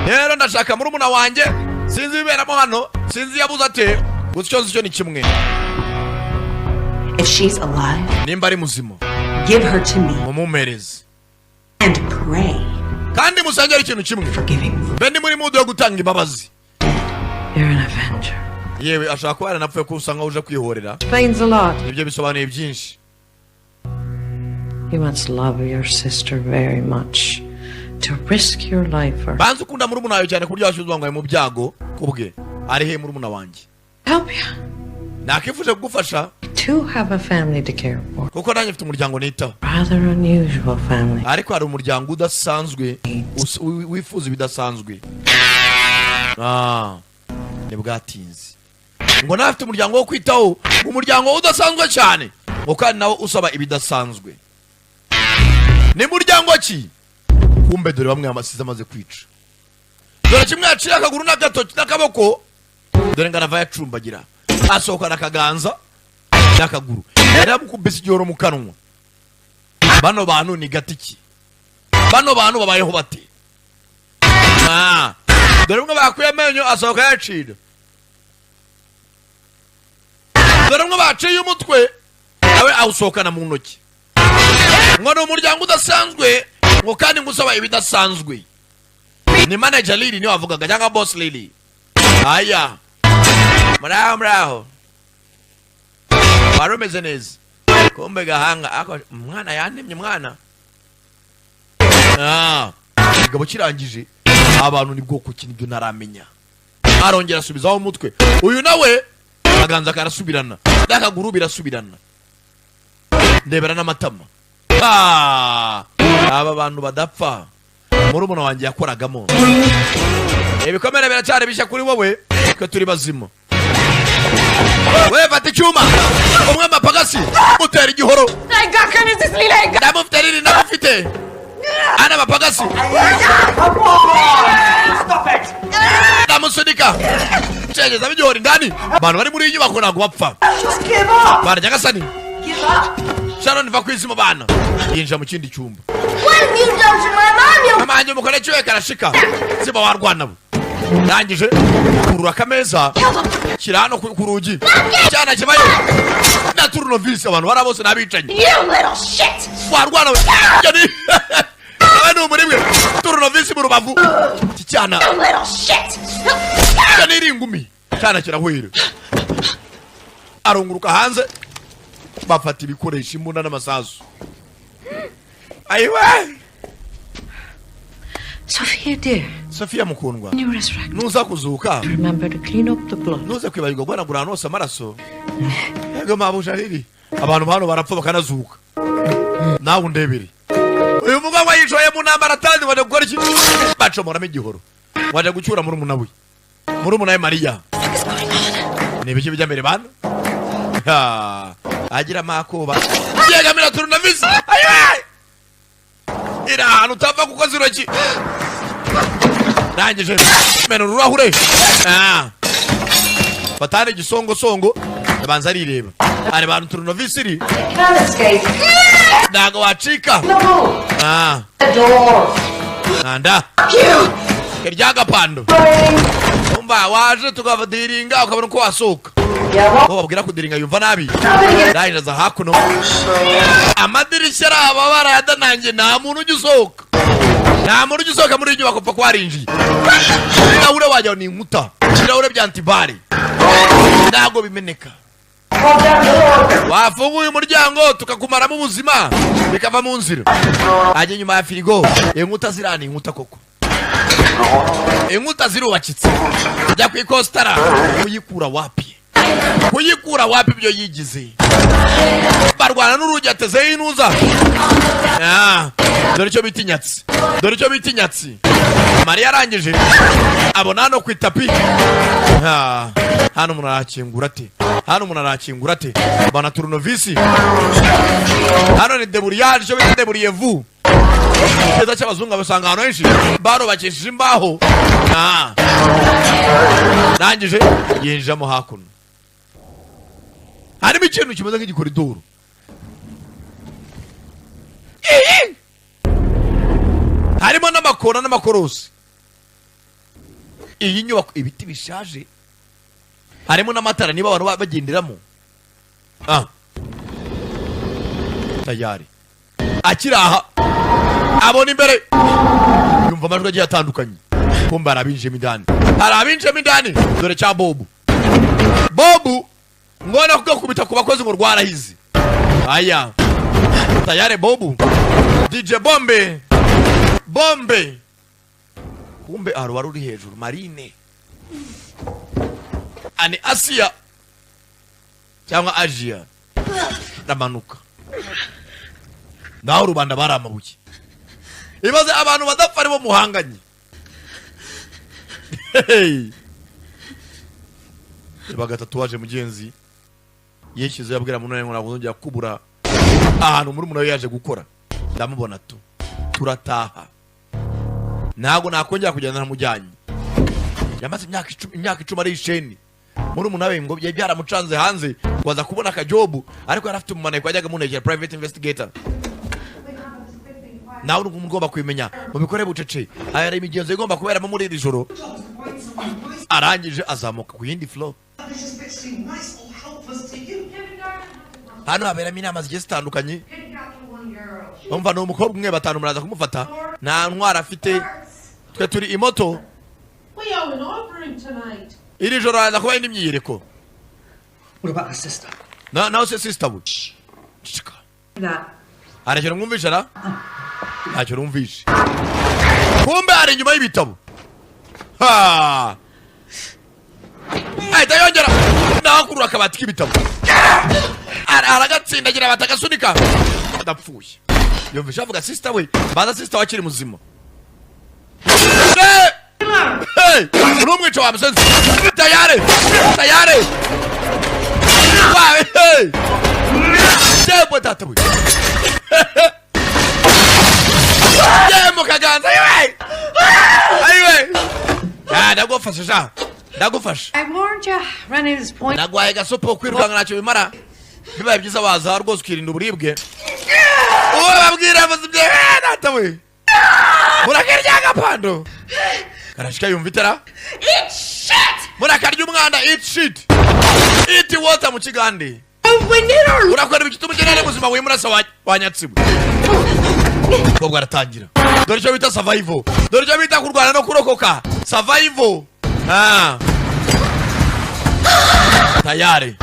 S1: rero ndashaka muri muna wanjye sinzi ibiberamo hano sinzi yabuze ate gusa icyo nzi cyo ni kimwe
S5: If she's alive,
S1: nimba ari muzima
S5: give her to me
S1: mumumereze
S5: and pray.
S1: kandi musangire ikintu kimwe
S5: Forgiving.
S1: mbe ni muri mudu yo gutanga imbabazi.
S6: You're an Avenger.
S1: yewe ashaka kuba yaranapfuye ko usanga uje kwihorera
S6: Explains a lot.
S1: ibyo bisobanuye byinshi.
S6: You must love your sister very much to risk your life for
S1: banze ukunda muri muna wawe cyane ku buryo washyizwe ngo mu byago kubwe ari he muri muna wanjye
S6: help you
S1: nakifuje kugufasha
S6: to have a family to care for.
S1: kuko nanjye mfite umuryango nitaho
S6: Rather unusual family.
S1: ariko hari umuryango udasanzwe wifuza ibidasanzwe. ni bwatinze ngo nawe afite umuryango wo kwitaho umuryango udasanzwe cyane ngo kandi nawe usaba ibidasanzwe. ni muryango ki kumbe dore bamwe amasize amaze kwica dore kimwe yaciye akaguru n'agatoki n'akaboko dore ngo arava yacumbagira asohokana akaganza n'akaguru yaramukubise igihoro mu kanwa. bano bantu ni gatiki bano bantu babayeho bate dore mwe bakuye amenyo asohoka yacira dore mwe baciye umutwe nawe awusohokana mu ntoki ngo ni umuryango udasanzwe ngo kandi ngusaba ibidasanzwe. ni manager Lily niwe wavugaga cyangwa boss Lily. Aya muraho warumeze neza kumbe gahanga ako mwana yanemye mwana igabo kirangije abantu ni bwoko kinibyo naramenya arongera asubizaho umutwe uyu nawe aganza karasubirana nakaguru birasubirana ndebera n'amatama aba bantu badapfa muri umuntu wanjye yakoragamo ibikomere biracyari bishya kuri wowe ko turi bazima wewe fata icyuma umwe amapagasi utera igihoro ndamufite riri ndamufite ana amapagasi ndamusunika cegeza b'igihori ndani abantu bari muri iyi nyubako ntabwo bapfa barya gasani Sharon va kwizima bana yinjira mu kindi cyumba mama wanjye mukore cyo karashika ziba warwana bo ndangije kurura kameza kirano ku rugi cyana kibayo na turnovisi abantu barabose nabicanye warwana yani abantu muri mwe turnovisi mu rubavu cyana yani ringumi cyana kirahwira arunguruka hanze bafata ibikoresho imbunda n'amasasu ayiwe
S6: Sophia dear.
S1: Sophia mukundwa
S6: When you resurrect,
S1: nuza kuzuka
S6: remember to clean up the blood.
S1: nuze kwibagirwa guhanagura ahantu hose amaraso yego mabusha riri abantu hano barapfa bakanazuka nawe undebere uyu mugabo yishoye mu ntambara atandi waje gukora iki bacomoramo igihoro waje gucyura muri umunawe Mariya ni biki bijya mbere bana agira makoba yegamira turunavisi ayiwe ira ahantu utapfa kukoza intoki ndangije mena ururahure batane igisongosongo abanza arireba ari bantu turunavisi iri ntago wacika nanda iryagapando umva waje tukavadiringa ukabona uko wasohoka ko babwira kudiringa yumva nabi ndangije hakuno amadirishya araba barayadanange nta muntu ugisohoka muri inyubako pfa kwarinjiye nahure wajya ni inkuta kirahure bya antibari ntago bimeneka wafunguye umuryango tukakumaramo ubuzima bikava mu nzira ajya inyuma ya firigo inkuta zirana inkuta koko inkuta zirubakitse ujya kwikostara kuyikura wapi byo yigize barwana n'urugi atezeho inuza dore icyo bita inyatsi Mariya arangije abona hano ku itapi hano umuntu arakingura ate bana turnovisi hano ni deburiyage icyo bita deburiyevu keza cy'abazungu basanga hano henshi barubakishije imbaho arangije yinjiramo hakuno harimo ikintu kimeze nk'igikoridoro harimo n'amakona n'amakorosi iyi nyubako ibiti bishaje harimo n'amatara niba abantu bagenderamo tayari akiri aha abona imbere yumva amajwi agiye atandukanye kumbe hari abinjiyemo indani dore cya bobu ngona kugakubita ku bakozi ngo rwarahize aya tayari bobu DJ bombe kumbe aro wari uri hejuru Marine ani Asia cyangwa Asia ndamanuka naho rubanda baramabuye ibaze abantu badapfa aribo muhanganye bagatatu waje mugenzi yeshize yabwira munone ngo nabuzongera kubura ahantu muri munawe yaje gukora ndamubona turataha nago nakongera kugenda namujyanye yamaze imyaka 10 ari isheni muri munawe ngo byaramucanze hanze kwaza kubona akajobu ariko yarafite umumane kwajyaga munegera private investigator nawe ngomba kwimenya mu bikore bucece ayari imigenzo igomba kuberamo muri iri joro arangije azamuka ku yindi floor hano haberamo inama zigiye zitandukanye umva ni umukobwa umwe batanu muraza kumufata nta ntwara afite twe turi imoto
S9: We owe an offering tonight.
S1: iri joro haza kuba indi myiyereko.
S3: What about the sister?
S1: Naho se sister we cika arekera mwumvisha ra ntacyo rumvishe kumbe ari inyuma y'ibitabo ha ahita yongera nakurura akabati k'ibitabo aragatsindagira batagasunika adapfuye yumvisha avuga sister we baza sister wakiri muzima. Hey urumwica wa musenzi tayare wawe hey Jebo tata we Jemo kaganza ayiwe ndagufasha ndagufasha.
S6: I warned you. Run at this point.
S1: Nagwaye gasopo kwirukanga ntacyo bimara bibaye byiza waza rwose ukirinda uburibwe. Uwo babwira bazibye tata we murakarya gapando karashika yumvitera eat shit murakarya umwanda eat shit eat water mu kigande urakora ibituma generale muzima we murasa wanyatsibu kobwa aratangira dore icyo bita survival dore icyo bita kurwana no kurokoka survival tayari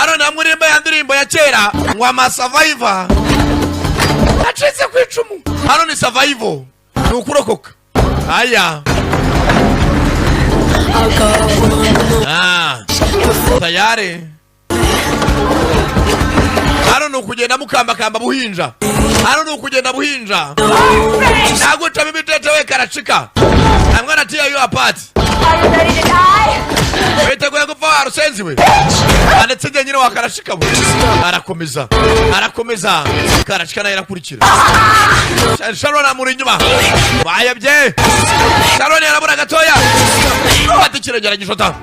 S1: hano namuririmba ya ndirimbo ya kera ngo ama survivor acitse ku icumu hano ni survival ni ukurokoka aya tayari hano ni ukugenda mukambakamba buhinja hano ni ukugenda buhinja nagucamo ibitete we karacika namwe natiya yo apati witeguye gupfa warusenzi we ndetse njye nyine wakarashika we arakomeza karashika nayo irakurikira Sharon amuri inyuma bayabye Sharon yarabura gatoya bati kirengera gishota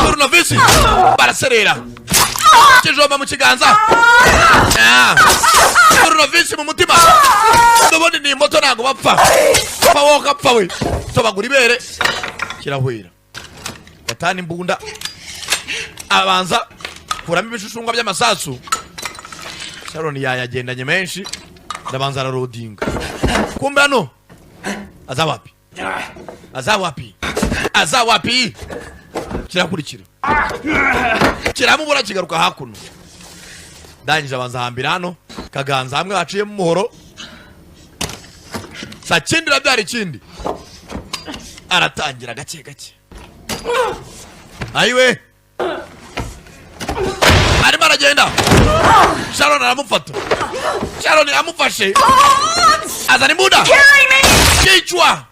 S1: Turnovisi baraserera kijoma mu kiganza Turnovisi mu mutima ndobone ni moto nago bapfa woka pfa we tobagura ibere kirahwera batani imbunda abanza kuramo ibishushungwa by'amasasu Sharon yayagendanye menshi ndabanza ararodinga kumbe hano azawapi kirakurikira kiramubura kigaruka hakuno ndangije abanza hambira hano kaganza hamwe haciye mu muhoro sakindira byari ikindi aratangira gake ayiwe arimo aragenda Sharon aramufata Sharon amufashe azana imbunda kicwa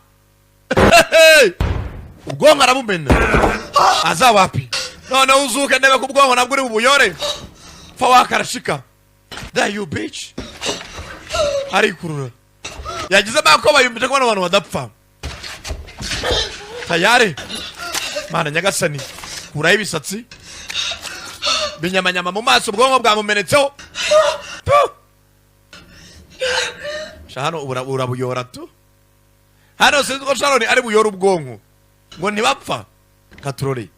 S1: ubwonko arabumena azawapi none uzuke ndebe ku bwonko nabwo uri bubuyore fa wakarashika there you bitch arikurura yagize bako bayumbije ko abantu badapfa tayari mana nyagasani kuraho ibisatsi binyamanyama mu maso ubwonko bwamumenetseho hano urabuyora tu hano sinzi ko Sharon ari buyora ubwonko ngo ntibapfa katurore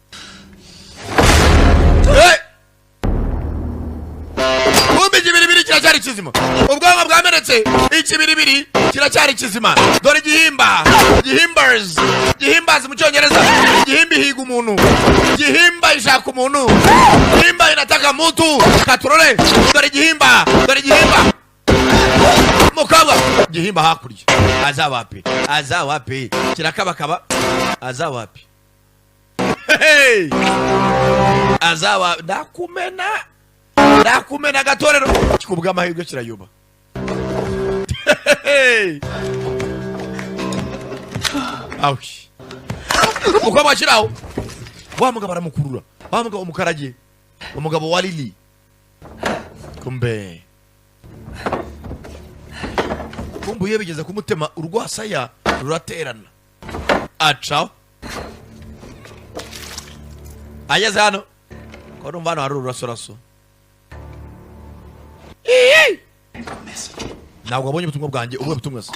S1: ikibiribiri kiracyari kizima ubwonko bwamenetse ikibiribiri kiracyari kizima dore gihimbazi mu cyongereza gihimba ihiga umuntu gihimba ishaka umuntu gihimba inataka mutu katurore dore gihimba mukabwa gihimba hakurya azawapi kirakabakaba azawapi ndakumena gatorero kikubwa amahirwe kirayuba awi uko bashiraho wa mugabo aramukurura wa mugabo umukaragiye umugabo wa Lili kumbe kumbuye bigeze kumutema urwasaya ruraterana acaho ageze hano ko numva hano hari ururasoraso ntabwo abonye ubutumwa bwanjye ubuhe butumwa se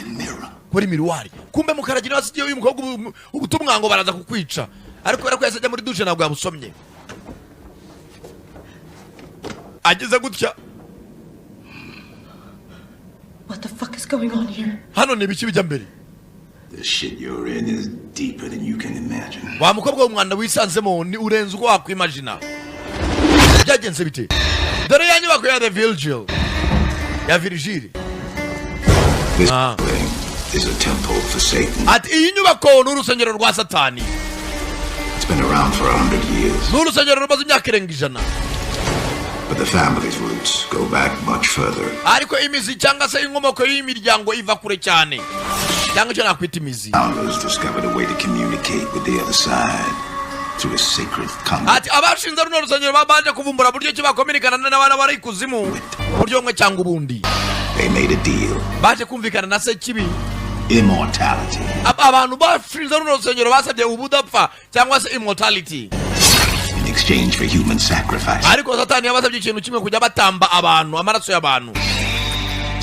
S1: kuri miruwari kumbe mukaragira wasigiye uyu mukobwa ubutumwa ngo baraza kukwica ariko kubera ko yasajya muri dushe ntabwo yabusomye ageze gutya
S9: What the fuck is going on here?
S1: hano ni ibiki bijya mbere
S4: The shit you're in is deeper than you can imagine.
S1: Wa mukobwa w'umwanda wisanzemo ni urenze uko wakwimagina. Byagenze bite? Dore ya nyubako ya The Virgil. Ya Virgil.
S4: This thing is a temple for Satan.
S1: Ati iyi nyubako ni urusengero rwa Satani.
S4: It's been around for 100 years.
S1: Ni urusengero rumaze imyaka irenga 100.
S4: But the family's roots go back much further.
S1: Ariko imizi cyangwa se inkomoko y'imiryango iva kure cyane. Cyangwa cyo nakwita imizi.
S4: Founders discovered a way to communicate with the other side through a sacred conduit.
S1: Ati abashinze runo rusengero babanje kuvumbura buryo ki bakominikana n'abana bari kuzimu. Buryo umwe cyangwa ubundi.
S4: They made a deal.
S1: Baje kumvikana na se kibi.
S4: Immortality.
S1: Abantu bashinze runo rusengero basabye ubudapfa cyangwa se immortality.
S4: In exchange for human sacrifice.
S1: Ariko Satani yabasabye ikintu kimwe kujya batamba abantu amaraso y'abantu.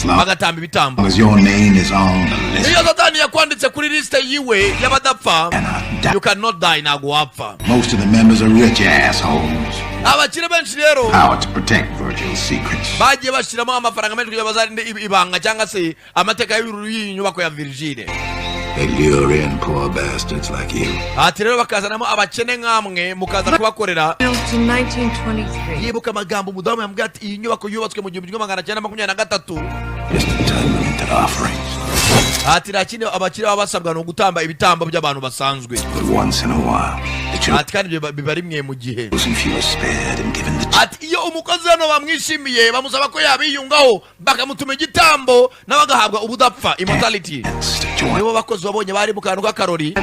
S1: Bagatamba ibitambo.
S4: As your name is on the list.
S1: Iyo Satani yakwanditse kuri liste yiwe y'abadapfa, you cannot die ntago wapfa.
S4: Most of the members are rich assholes.
S1: Abakire benshi rero
S4: Power to protect Virgil's secrets.
S1: bagiye bashiramo amafaranga menshi kugira bazarinde ibanga cyangwa se amateka y'inyubako ya Virgile.
S4: They lure in poor bastards like you.
S1: Ati rero bakazanamo abakene nkamwe mukaza kubakorera.
S6: In 1923.
S1: Yibuka amagambo umudamu yambwiye ati iyi nyubako yubatswe mu 1923.
S4: Just in time to enter offerings.
S1: Ati rakine abakire babasabwa no gutamba ibitambo by'abantu basanzwe.
S4: But once in a while,
S1: Ati kandi biba rimwe mu gihe.
S4: chosen few are spared and given the
S1: Ati iyo umukozi hano bamwishimiye bamusaba ko yabiyungaho bakamutuma igitambo n'abagahabwa ubudapfa immortality.
S4: chance to join.
S1: Nibo bakozi babonye bari mu kantu k'akarori.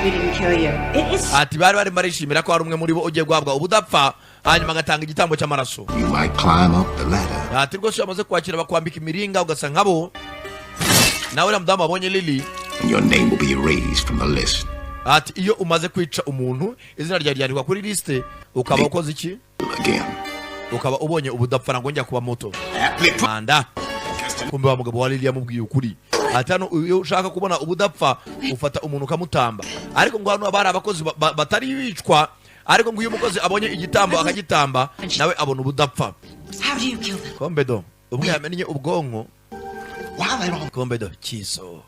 S1: Ati bari barishimira ko hari umwe muri bo ugiye guhabwa ubudapfa hanyuma agatanga igitambo cy'amaraso.
S4: You might climb up the ladder.
S1: Ati rwose bamaze kwakira bakwambika imiringa ugasa nkabo nawe na mudamu abonye Lily.
S4: And your name will be erased from the list.
S1: Ati iyo umaze kwica umuntu izina rya ryandikwa kuri liste ukaba ukoze iki?
S4: Again.
S1: Ukaba ubonye ubudapfa ngo njya kuba moto. Anda. Kumbe wa mugabo wa Lily yamubwiye ukuri. Ati hano iyo ushaka kubona ubudapfa ufata umuntu ukamutamba. Ariko ngo hano abari abakozi batari bicwa. Ariko ngo uyu mukozi abonye igitambo akagitamba nawe abona ubudapfa.
S7: How do you kill them?
S1: Kombe do. Ubwo yamenye ubwonko.
S4: While they're on
S1: Kombe do kiso.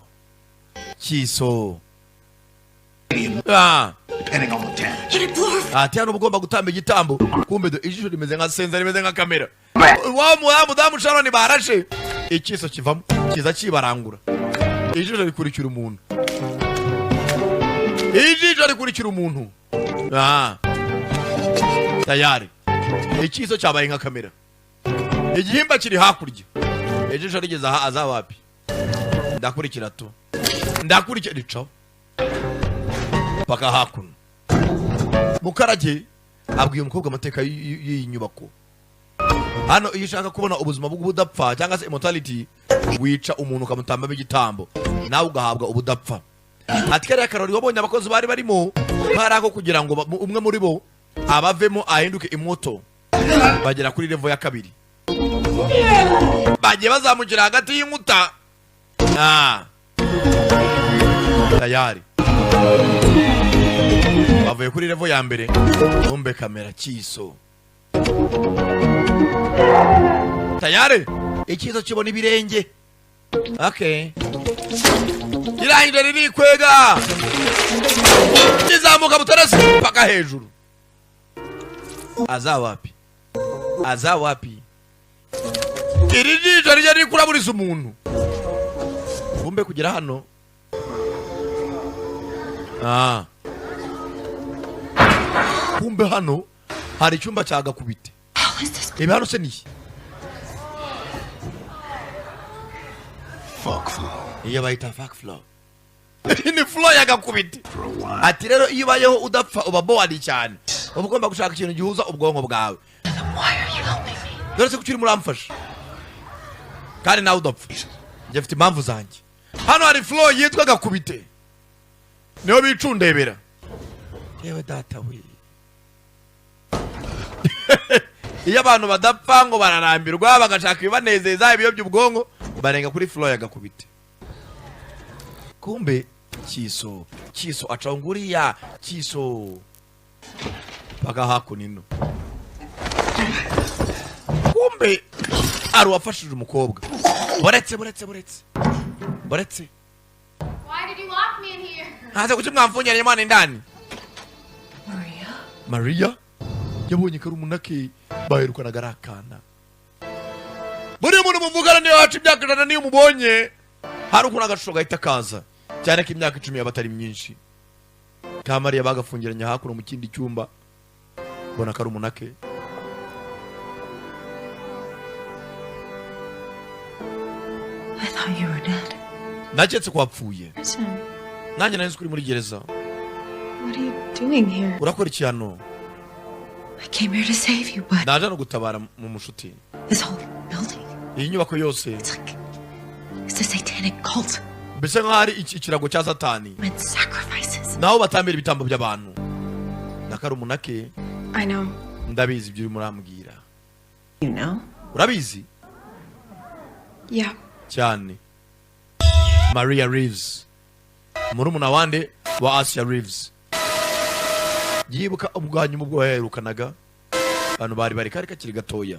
S4: depending on the damage.
S7: But it blew her.
S1: Ati hano ugomba gutamba igitambo. Kumbe do ijisho rimeze nka senza rimeze nka kamera. Wa mudamu Sharon barashe. Ikiso kivamo kiza kibarangura. Ijisho rikurikira umuntu. Ijisho rikurikira umuntu. Tayari. Ikiso cyabaye nka kamera. Igihimba kiri hakurya. Ijisho rigeze aha azawapi. Ndakurikira tu. Ndakurikira ricaho. Paka hakuno. Mukarage abwiye umukobwa amateka y'iyi nyubako. Hano iyo ushaka kubona ubuzima bw'ubudapfa cyangwa se immortality wica umuntu ukamutamba igitambo nawe ugahabwa ubudapfa. Ati kare akarori wabonye abakozi bari barimo barako kugira ngo umwe muri bo abavemo ahinduke imoto bagera kuri level ya 2. Bagiye bazamukira hagati y'inkuta. Tayari. Bavuye kuri level ya mbere. Bombe kamera kiso. Tayari. Ikizo kibona ibirenge. Okay. Irangire riri kwega. Kizamuka butarasi paka hejuru. Azawapi. Iri jisho riri kuraburiza umuntu. Bombe kugera hano. Kumbe hano hari icyumba cyagakubite. Ibi hano se ni
S4: Fuck flow.
S1: iyo bayita fuck flow. Ni flow yagakubite. Ati rero iyo bayeho udapfa uba bored cyane. Uba ugomba gushaka ikintu gihuza ubwonko bwawe.
S8: Why are you helping me?
S1: Dore se kuki muramfasha. Kandi nawe udapfa. Njye mfite impamvu zanjye. Hano hari flow yitwa gakubite. Niyo bicundebera. Yewe data we. Iyo abantu badapfa ngo bararambirwa bagashaka ibibanezeza ibiyobya ubwonko barenga kuri flow yagakubite. Kumbe kiso acanguriya kiso paka hakunino. Kumbe ari wafashije umukobwa. Boretse.
S2: Why did you lock
S9: locked me in here.
S1: Hata kuki mwamfungiranye mwana indani?
S8: Maria?
S1: Maria yabonye ko ari umunake baherukanaga ari akana. Buriya umuntu muvugana niyo haca imyaka 100 niyo mubonye hari ukuntu agashusho gahita kaza cyane ko imyaka 10 yaba atari myinshi. Ka Maria bagafungiranye hakuno mu kindi cyumba bona ko ari umunake.
S8: I thought you were dead.
S1: Naketse ko wapfuye.
S8: Prison.
S1: Nanjye nari kuri muri gereza.
S8: What are you doing here?
S1: Urakora iki hano?
S8: I came here to save you, but
S1: Naje no gutabara mu mushuti.
S8: this whole building,
S1: Iyi nyubako yose
S8: it's a satanic cult.
S1: mbese nk'ahari ikirago cya Satani.
S8: Meant sacrifices.
S1: Naho batambira ibitambo by'abantu. Nakari umunake.
S8: I know.
S1: Ndabizi ibyo uri murambwira.
S8: You know?
S1: Urabizi?
S8: Yeah.
S1: Cyane. Maria Reeves. Murumuna wande wa Asia Reeves. Yibuka ubwanyu mu bwo yaherukanaga. Abantu bari kari kakiri gatoya.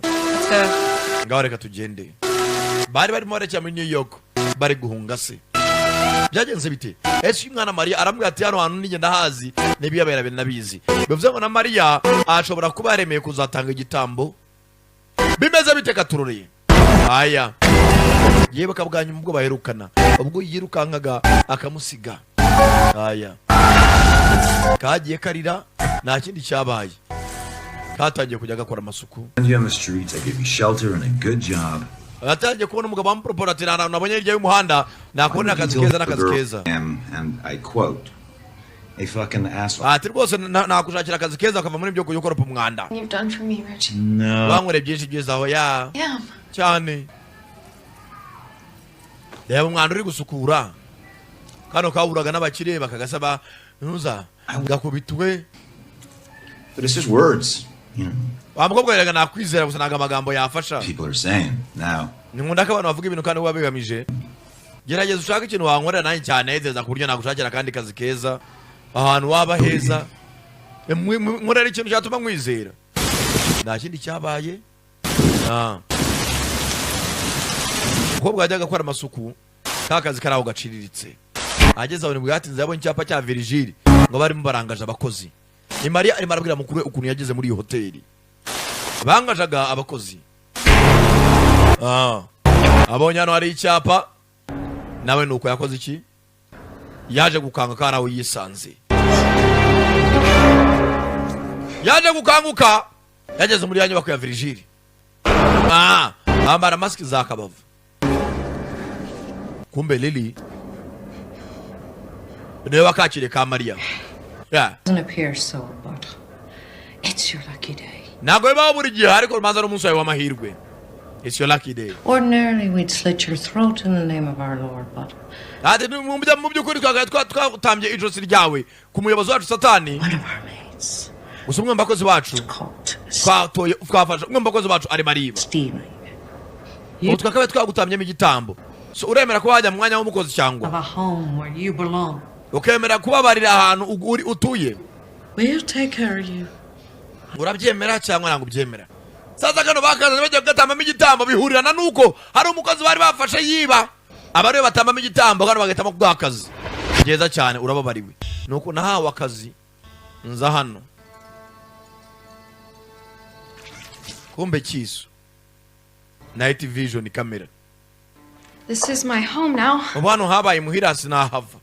S1: Ngaho reka tugende. Bari barimo barekera muri New York. Bari guhunga se. Byagenze bite? Ese umwana Maria arambwira ati hano hantu ninjye ndahazi n'ibiyabera nabizi. Bivuze ngo na Maria ashobora kuba yaremeye kuzatanga igitambo. Bimeze bite katururiye? Aya. Yibuka bwanyu mu bwo baherukana. Ubwo yirukankaga akamusiga. Aya. Kagiye karira nta kindi cyabaye. Katangiye kujya gakora amasuku.
S10: You on the streets, I give you shelter and a good job.
S1: Atangiye kubona umugabo amuproposera ati nabonye hirya y'umuhanda nakubona akazi keza n'akazi keza.
S10: And I quote, a fucking asshole.
S1: Ati rwose nakushakira akazi keza akava muri ibyo kuyokora mu mwanda.
S8: You've done for me, Rich.
S10: No.
S1: Bangore byinshi byiza aho ya.
S8: Yeah.
S1: Cyane. Reba umwanda uri gusukura. Kano kaburaga n'abakire bakagasaba ntuza ngakubitwe.
S10: But it's just words, you know.
S1: Wamukobwa yeraga nakwizera gusa naga amagambo yafasha.
S10: People are saying now.
S1: Nkunda ko abantu bavuga ibintu kandi wabigamije. Gerageza ushaka ikintu wankorera nanjye cyane yezeza kuryo nagushakira kandi kazi keza. Ahantu waba heza. Nkorera ikintu cyatuma mwizera. Nta kindi cyabaye. Umukobwa yajyaga gukora amasuku kakazi karaho gaciriritse. Ageze aho nibwatinze yabonye icyapa cya Virgile ngo barimo barangaje abakozi. Ni Maria arimo arabwira mukuru we ukuntu yageze muri iyo hoteli. Bangajaga abakozi. Abonye hano hari icyapa nawe nuko yakoze iki? Yaje gukanga karaho yisanze. Yaje gukanguka yageze muri yanyubako ya Virgile. Ambara mask za kabavu. Kumbe Lily niwe wakakire ka Maria. Yeah.
S6: Doesn't appear so, but it's your lucky day.
S1: Nago eba buri gihe ariko rumanza n'umunsi wawe w'amahirwe. It's your lucky day.
S6: Ordinarily we'd slit your throat in the name of our Lord, but
S1: ati mu by'ukuri twatambye ijosi ryawe ku muyobozi wacu Satani.
S6: one of our mates
S1: Gusa umwe mbakozi bacu twafasha umwe mbakozi bacu ari Mariba.
S6: stealing
S1: Utwakabe twagutamyemo igitambo. So uremera ko wajya mu mwanya w'umukozi
S6: of
S1: cyangwa
S6: a home where you belong.
S1: ukemera kubabarira ahantu utuye.
S6: We'll take care of you.
S1: Urabyemera cyangwa ntabwo byemera? Sasa kano bakaza bajya gutamamo igitambo bihurirana nuko hari umukozi bari bafashe yiba. Abari batamamo igitambo kano bagatamo kubwakazi. Geza cyane urababariwe. Nuko nahawe akazi nza hano. Kumbe kisu. Night vision camera.
S8: This is my home now.
S1: Ubano habaye muhira sinahava.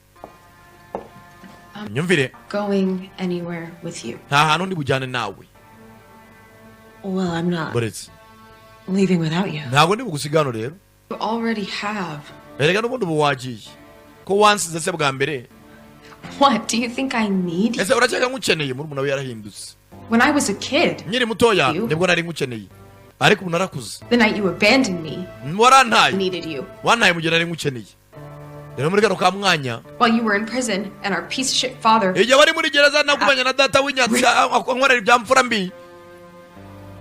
S1: Nyumvire.
S8: Going anywhere with you.
S1: Nta hantu ndi bujyane nawe.
S8: Well, I'm not
S1: Buretse.
S8: leaving without you.
S1: Ntago ndi bugusigano rero.
S8: You already have.
S1: Erega n'ubundi buwagiye. Ko wansize se bwa mbere.
S8: What? Do you think I need you?
S1: Ese uracyeka nkukeneye muri umuntu yarahindutse.
S8: When I was a kid,
S1: Nkiri mutoya
S8: You?
S1: nibwo nari nkukeneye. Ariko ubu narakuze.
S8: the night you abandoned me, I
S1: Warantaye.
S8: needed you.
S1: Wantaye mu gihe nari nkukeneye. Rero muri kano ka mwanya.
S8: While you were in prison and our piece of shit father.
S1: Igihe wari muri gereza nakubanya na data w'inyatsi ankorera ibyamfura mbi.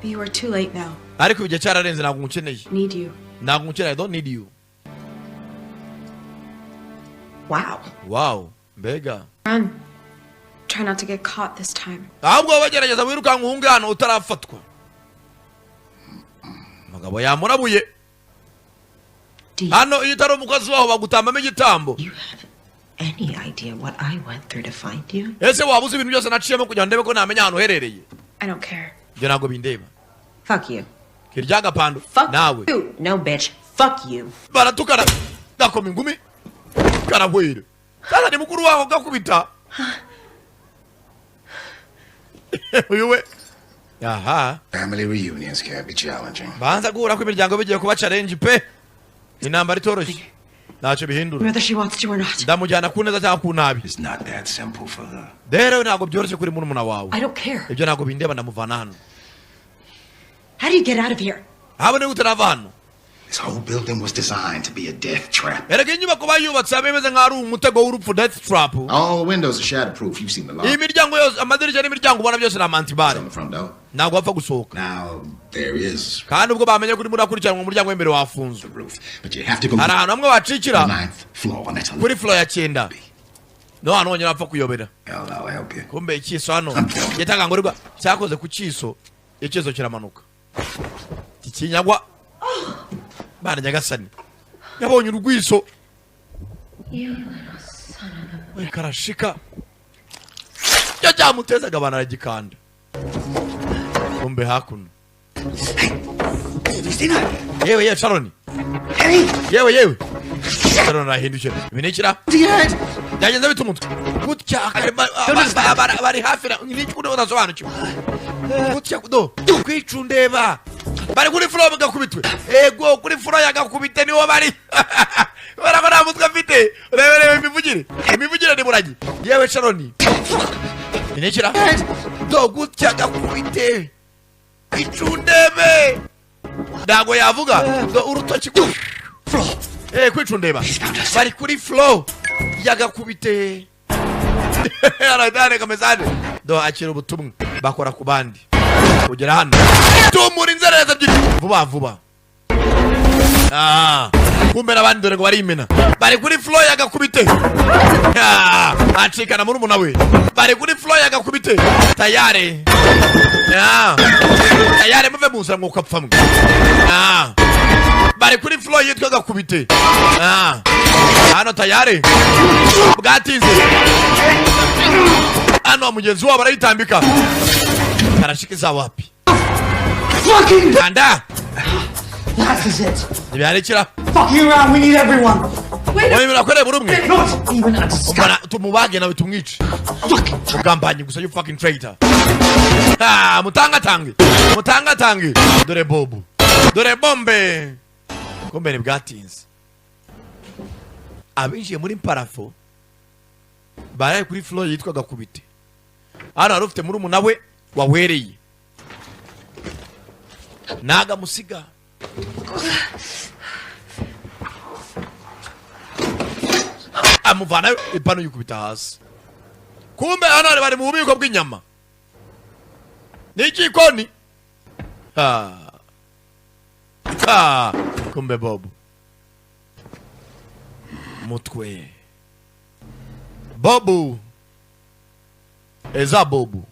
S8: But you are too late now.
S1: Ariko igihe cyararenze ntabwo nkukeneye.
S8: Need you.
S1: Ntabwo nkukeneye. I don't need you.
S8: Wow.
S1: Wow. Mbega.
S8: Run. Try not to get caught this time.
S1: Ahubwo bagerageza wirukanka uhunge hano utarafatwa. Mugabo yamurabuye. Hano iyo utari umukozi waho bagutambamo igitambo.
S6: any idea what I went through to find you?
S1: Ese wabuze ibintu byose naciyemo kugira ndebe ko namenya hano herereye.
S8: I don't care.
S1: Byo nago bindeba.
S6: Fuck you.
S1: Kiryaga pando.
S6: Fuck
S1: Nawe.
S6: you. No, bitch. Fuck you.
S1: Baratukana. Gakoma ingumi. Karahwere. Sasa ni mukuru wako gakubita. Uyowe. Aha.
S4: Family reunions can be challenging.
S1: Banza guhura ko imiryango bigiye kuba challenge pe. Inambara itoroshye. Nacho bihindura.
S6: Whether she wants to or not.
S1: Ndamujyana kuneza cyangwa kunabi.
S4: It's not that simple for her.
S1: Rero ntago byoroshye kuri muna wawe.
S6: I don't care.
S1: Ibyo ntago bindeba ndamuvana hano.
S6: How do you get out of here?
S1: Habone utarava hano.
S4: This whole building was designed to be a death trap.
S1: Erega inyubako bayubatse abemeze nk'ari umutego w'urupfu, death trap.
S4: All the windows are shatterproof. You've seen the lock.
S1: Imiryango yose, amadirishya n'imiryango ubona byose na mantibare.
S4: On the front door.
S1: Ntago wapfa gusohoka.
S4: Now there is
S1: Kandi ubwo bamenye kuri muri akurikiranwa mu muryango w'imbere wafunze.
S4: the roof, but you have to go
S1: Hari
S4: to
S1: ahantu hamwe wacikira
S4: the 9th floor, and that's a
S1: kuri floor ya 9. No hano wonyine wapfa kuyobera.
S4: I'll help you.
S1: Kumbe ikiso hano gitangangurirwa cyakoze ku kiso, ikiso kiramanuka. Kikinyagwa. Bana nyagasani. Yabonye urugwiso. We karashika. Yajamuteza gabana ragikanda. Kumbe hakuno. Yewe Sharon. Yewe. Sharon ahindukira. Binikira. Yagenze bitumutwe. Gutya bari hafi n'ikuno unasobanukirwa. Gutya kudo. Kwicundeba. Bari kuri floor bagakubitwe. Ego kuri floor yagakubite niwo bari. Barabara mutwe afite. Rebe imivugire. Imivugire ni buragi. Yewe Sharon. Binikira. Do gutya gakubite. Kwicundebe. Dago yavuga. Do urutoki ku floor. Kwicundeba. Bari kuri floor yagakubite. Aradane kamezane. Do akira ubutumwa bakora ku bandi. Kugera hano. Tumura inzereza by'iki. Vuba. Kumbe nabandi dore ngo bari imena. Bari kuri floor yagakubite. Acikana muri munawe. Bari kuri floor yagakubite. Tayare. Tayare muve munzira ngo kapfamwe. Bari kuri floor yitwa gakubite. Hano tayare. Bwatinze. Hano mugenzi wabo arayitambika. Karashikiza wapi?
S3: Fucking
S1: Anda.
S3: That is it.
S1: Nibyarikira.
S3: Fuck you around, we need everyone.
S1: Oye murakwere burumwe.
S3: Not even a discuss.
S1: Umbana tumubage nawe tumwice. Mugambanyi gusa you fucking traitor. Mutangatange. Dore bobu. Dore bombe. Kumbe ni bwatinze. Abinjiye muri parafo. Baraye kuri floor yitwa gakubite. Hano arufite muri umunawe wawereye. Naga musiga. Amuvana ipano yukubita hasi. Kumbe hano bari mu bubiko bw'inyama. Niki koni? Kumbe Bobu. Mutwe. Bobu. Eza Bobu.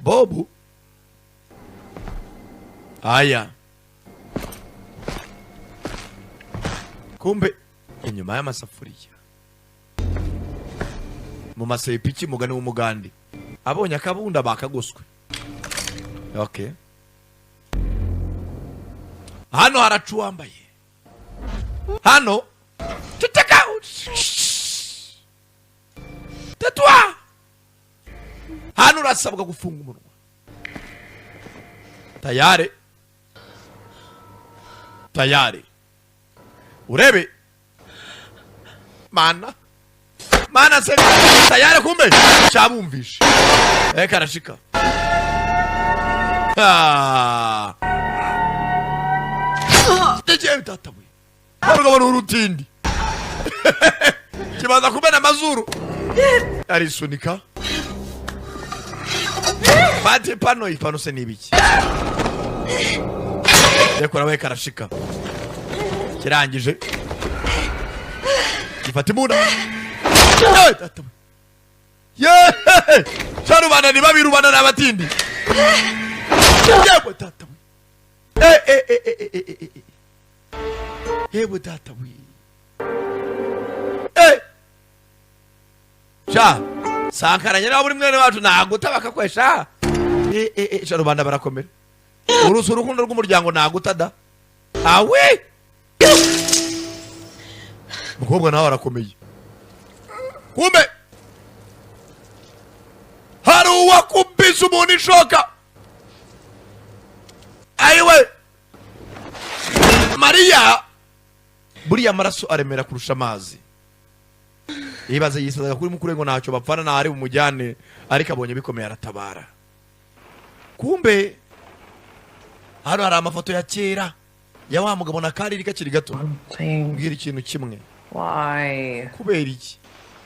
S1: Bobu. Aya. Kumbe inyuma y'amasafuriya. Mu masepiki mugani w'umugandi. Abonye akabunda bakagoswe. Okay. Hano haracu wambaye. Hano tutaka. Tatwa. Hano urasabwa gufunga umunwa. Tayari. Urebe. Mana se tayari kumbe chabumvishe. Karashika. Teje tatawe. Barugabana urutindi. Kibaza kumena mazuru. Arisunika. Bate pano se nibiki. Dekora we karashika. Kirangije. Gifata imuna. Yeah! Charubana ni babirubana n'abatindi. Yewe tata we. Yewe tata we. sha Sankara nyina buri mwene wacu naguta bakakwesha sha rubanda barakomera urusu urukundo rw'umuryango nagutada awe mukobwa nawe arakomeye kumbe hari uwakubise umuntu ishoka ayiwe Mariya buriya amaraso aremera kurusha amazi yibaze yisazaga kuri mukuru ngo ntacyo bapfana na ari bumujyane ariko abonye bikomeye aratabara kumbe hano hari amafoto ya kera ya wa mugabo na Kariri kakiri gato mbwira ikintu kimwe
S6: Why?
S1: kubera iki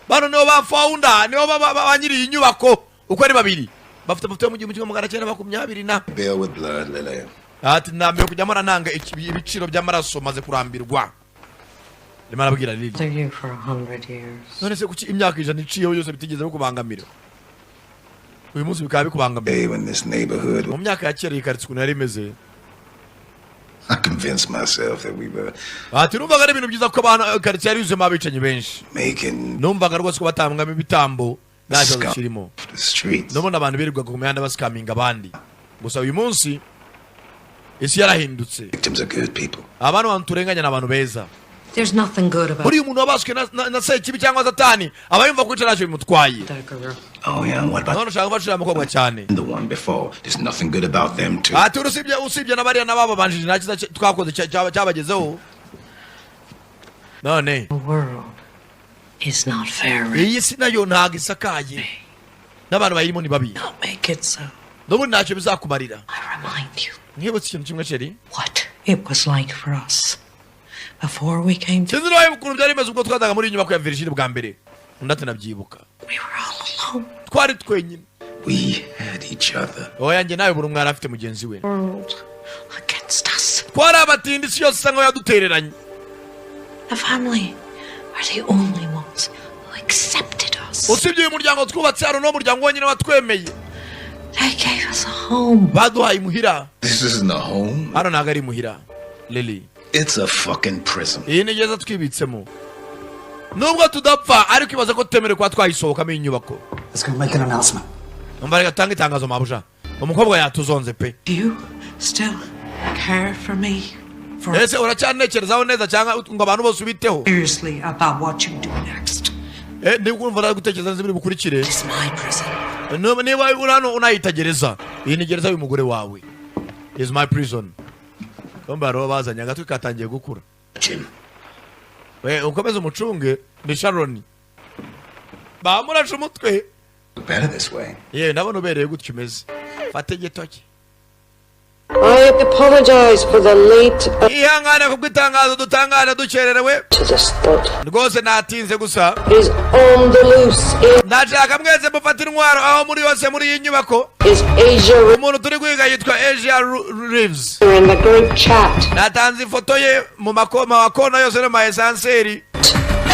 S1: bano nibo ba founder nibo banyiri inyubako uko ari babiri bafite amafoto yo mu 1920 na
S4: Bill with blood, Lily.
S1: ati nambiye kujya marananga ibiciro by'amaraso maze kurambirwa rimara abwira Lily
S6: You for 100 years.
S1: none se kuki imyaka ijana iciyeho yose bitigeze bikubangamira uyu munsi bikaba bikubangamira
S4: Babe, in this neighborhood,
S1: mu myaka ya kera ikaritswe nari imeze
S4: I convinced myself that we were
S1: ati numvaga ari ibintu byiza ko abantu karitsiye ari yuzuyemo abicanyi benshi
S4: making
S1: numvaga rwose ko batambwamo ibitambo nta kibazo
S4: scum
S1: kirimo
S4: the streets.
S1: nubona abantu birirwaga ku mihanda basikaminga abandi gusa uyu munsi isi yarahindutse
S4: Victims are good people.
S1: abantu bantu turenganya n'abantu beza
S6: There's nothing good about
S1: buriya umuntu wabaswe na sekibi cyangwa satani aba yumva kwica ntacyo bimutwaye
S6: that girl.
S4: Oh yeah, and what about
S1: none ushaka gufashira umukobwa cyane
S4: the one before? There's nothing good about them too.
S1: ati usibye na bariya n'ababanjije nta cyiza twakoze cyabagezeho none
S6: The world is not fair.
S1: iyi si nayo ntabwo isakaye n'abantu bayirimo ni babi
S6: Don't make it so.
S1: n'ubundi ntacyo bizakumarira
S6: I remind you
S1: nkibutse ikintu kimwe ceri
S6: what it was like for us before we came to.
S1: sinzi niba ukuntu byari bimeze ubwo twazaga muri iyi nyubako ya Virginia bwa mbere undi ati nabyibuka
S6: We were all alone.
S1: twari twenyine
S4: We had each other.
S1: oya njye nawe buri umwana afite mugenzi we
S6: World against us.
S1: twari abatindi isi yose isa nkaho yadutereranye
S6: The family are the only ones who accepted us.
S1: usibye uyu muryango twubatse hano n'umuryango wenyine watwemeye
S6: They gave us a home.
S1: baduhaye imuhira
S4: This isn't a home.
S1: hano ntabwo ari imuhira Lily
S4: It's a fucking prison.
S1: iyi ni gereza twibitsemo nubwo tudapfa ariko ibaze ko tutemerewe kuba twayisohokamo iyi nyubako
S3: Let's go make an announcement.
S1: umva reka tanga itangazo mabuja umukobwa yatuzonze pe
S6: Do you still care for me? For
S1: ese uracyanekerezaho neza cyangwa ngo abantu bose ubiteho
S6: seriously about what you do next?
S1: niba ukumva ari gutekereza neza ibiri bukurikire
S6: It's my prison.
S1: niba uri hano unayita gereza iyi ni gereza y'umugore wawe is my prison bomba rero bazanye agatwi katangiye gukura
S4: Jim.
S1: we ukomeze umucunge ni Sharon bamurashe umutwe
S4: Better this way.
S1: yewe ndabona ubereye gutyo umeze fate gitoki
S11: I apologize for the late
S1: ihangane kubwo itangazo dutangana dukererewe
S11: to the spot.
S1: rwose natinze gusa
S11: Is on the loose
S1: ndashaka mwese mufata intwaro aho muri yose muri iyi nyubako
S11: is Asia
S1: umuntu turi kwiga yitwa Asia Reeves
S11: in the group chat.
S1: natanze ifoto ye mu makona yose no ma esanseri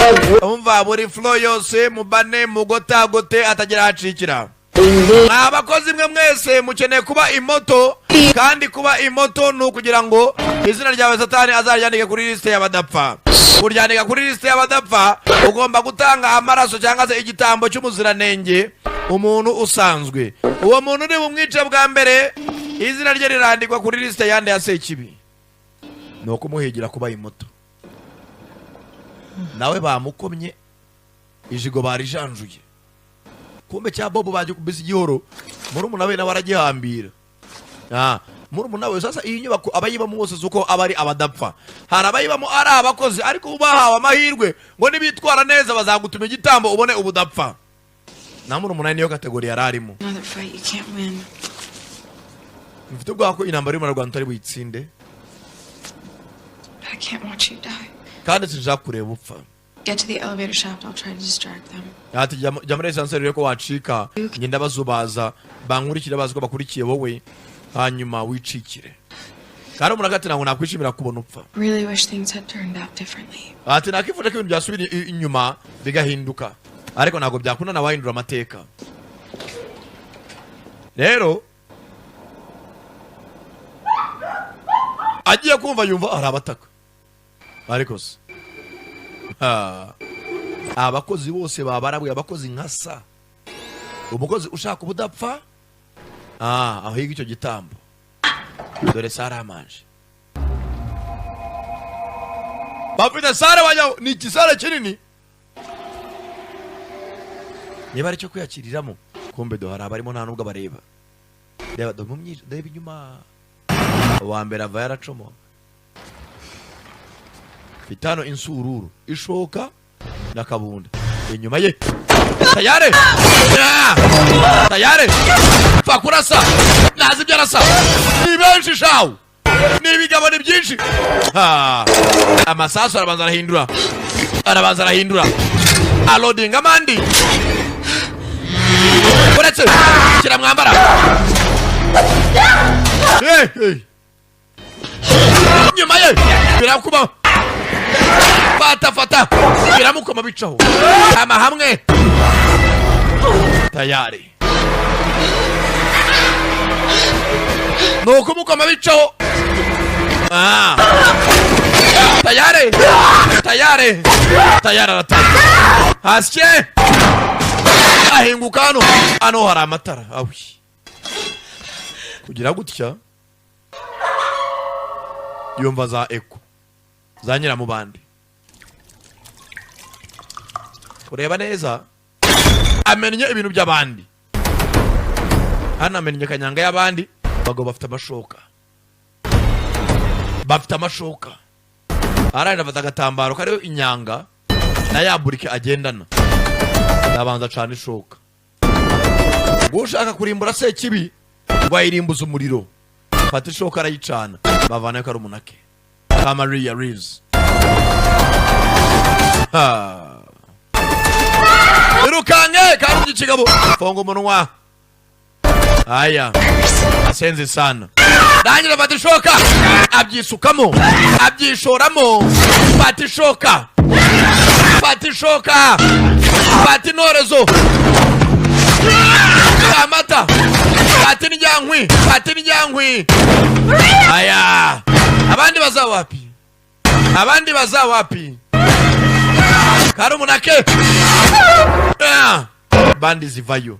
S11: Every
S1: umva buri flow yose mubane mugotagote atagira hacikira abakozi mwe mwese mukeneye kuba imoto kandi kuba imoto ni ukugira ngo izina ryawe satani azaryandike kuri lisite y'abadapfa kuryandika kuri lisite y'abadapfa ugomba gutanga amaraso cyangwa se igitambo cy'umuziranenge umuntu usanzwe uwo muntu uri bumwice bwa mbere izina rye rirandikwa kuri lisite yandi ya sekibi ni ukumuhigira kuba imoto nawe bamukomye ijigo barijanjuye kumbe cya Bobo baje kubisa igihoro murumuna we nawe aragihambira murumuna we sasa iyi nyubako abayibamo bose zuko abari abadapfa hari abayibamo ari abakozi ariko ubahawe amahirwe ngo nibitwara neza bazagutuma igitambo ubone ubudapfa na murumuna niyo kategori yararimo
S8: Another fight you can't win.
S1: mfite ubwoba ko intambara y'u Rwanda utari buyitsinde
S8: I can't watch you die.
S1: kandi sinshaka kureba upfa
S8: Get to the elevator shaft. I'll try to distract them.
S1: ati jya muri esanseri rero ko wacika ngenda bazubaza bankurikira bazi ko bakurikiye wowe hanyuma wicikire kandi umuntu agati ntabwo nakwishimira kubona upfa
S8: Really wish things had turned out differently.
S1: ati nakifuje ko ibintu byasubira inyuma bigahinduka ariko ntabwo byakunda na wahindura amateka rero agiye kumva yumva ari abataka ariko se abakozi bose babarabuye abakozi nkasa umukozi ushaka ubudapfa aho higa icyo gitambo dore sare amanje bafite sare wanyaho ni igisare kinini niba ari cyo kuyakiriramo kumbe dohara barimo nta nubwo bareba reba reba inyuma uwa mbere ava yaracomo fitano insururu ishoka na kabunda inyuma ye tayare tayare fakurasa nazi byarasa ni benshi shawu ni bigabo ni byinshi amasasu arabanza arahindura alodinga amandi uretse kiramwambara nyuma ye birakuba fata biramukoma bicaho ama hamwe tayari nuko mukoma bicaho tayari aratari hasye ahinguka hano hari amatara awi kugira gutya yumva za eko za nyiramubandi ureba neza amenye ibintu by'abandi hano amenye kanyanga y'abandi bago bafite amashoka arenda afata agatambaro kariho inyanga na yaburike agendana nabanza cyane ishoka ushaka kurimbura se kibi wayirimbuza umuriro fata ishoka arayicana bavanayo kari umunake ka Maria Reeves irukange kandi ikigabo fonga umunwa aya asenze sana dangira fata ishoka abyisukamo abyishoramo fata ishoka fata intorezo amata fata indyankwi aya abandi bazawapi kari umunake bandi zivayo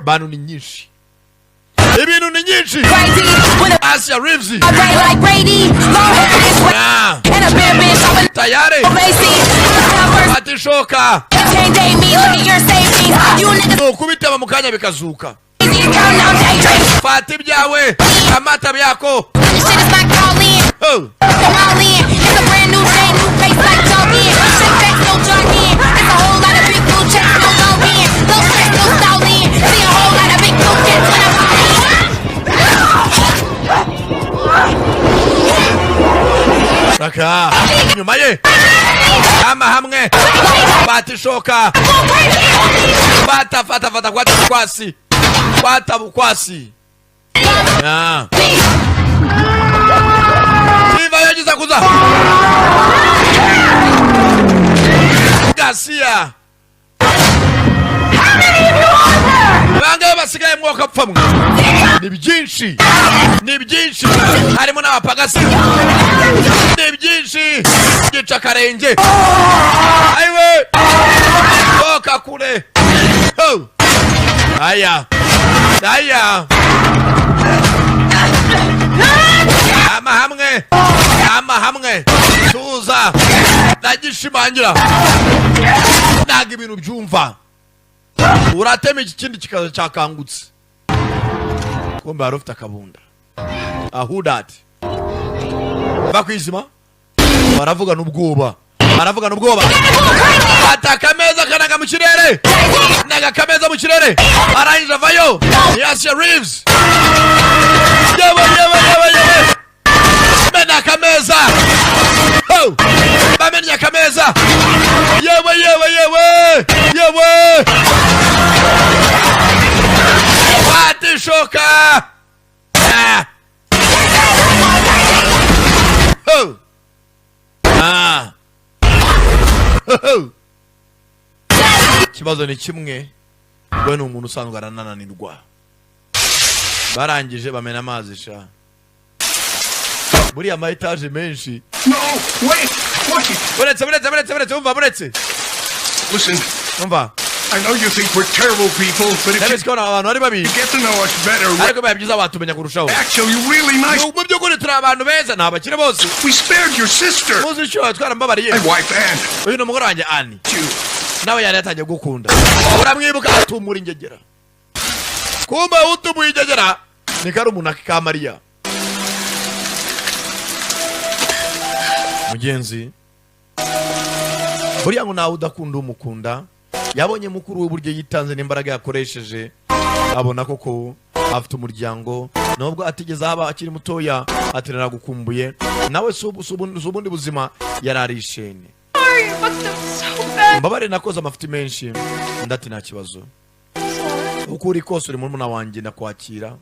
S1: bantu ni nyinshi ibintu ni nyinshi Asia Reeves tayari fata ishoka nukubitaba mu kanya bikazuka fata ibyawe amata byako Raka nyuma ye ama hamwe fata ishoka fata bukwasi Siva yagiza kuza Garcia banga basigaye mwoka pfamwe ni byinshi harimo n'abapagasi ni byinshi gica karenge aiwe boka kule aya ama hamwe tuza nagishimangira naga ibintu byumva uratema iki kindi kikaza cyakangutse kumbe arufite akabunda ahudat bakwizima baravuga n'ubwoba atakameza kanaga mu kirere naga kameza mu kirere arangije vayo Asia Reeves yewe mena kameza bamenya kameza yewe fata ishoka ikibazo ni kimwe we ni umuntu usanzwe aranananirwa barangije bamena amazi sha buriya ama etage menshi buretse umva
S4: Listen,
S1: umva
S4: I know you think we're terrible people, but if
S1: ndabizi ko abantu ari babi
S4: you get to know us better,
S1: ariko biba byiza watumenya kurushaho
S4: we're actually really nice.
S1: mu by'ukuri turi abantu beza nta bakire bose
S4: We spared your sister.
S1: muzi icyo twarambabariye
S4: My wife, Anne.
S1: uyu ni umugore wanjye Annie nawe yari yatangiye gukunda uramwibuka atumura ingegera kumbe utumuye ingegera ni kari umunaki ka Mariya mugenzi buriya ngo nawe udakunda umukunda yabonye mukuru we buryo yitanze n'imbaraga yakoresheje abona koko afite umuryango nubwo atigeze aba akiri mutoya aterera gukumbuye nawe subundi buzima yararishene mbabare nakoze amafuti menshi ndati nta kibazo uko uri kose uri murumuna wanjye ndakwakira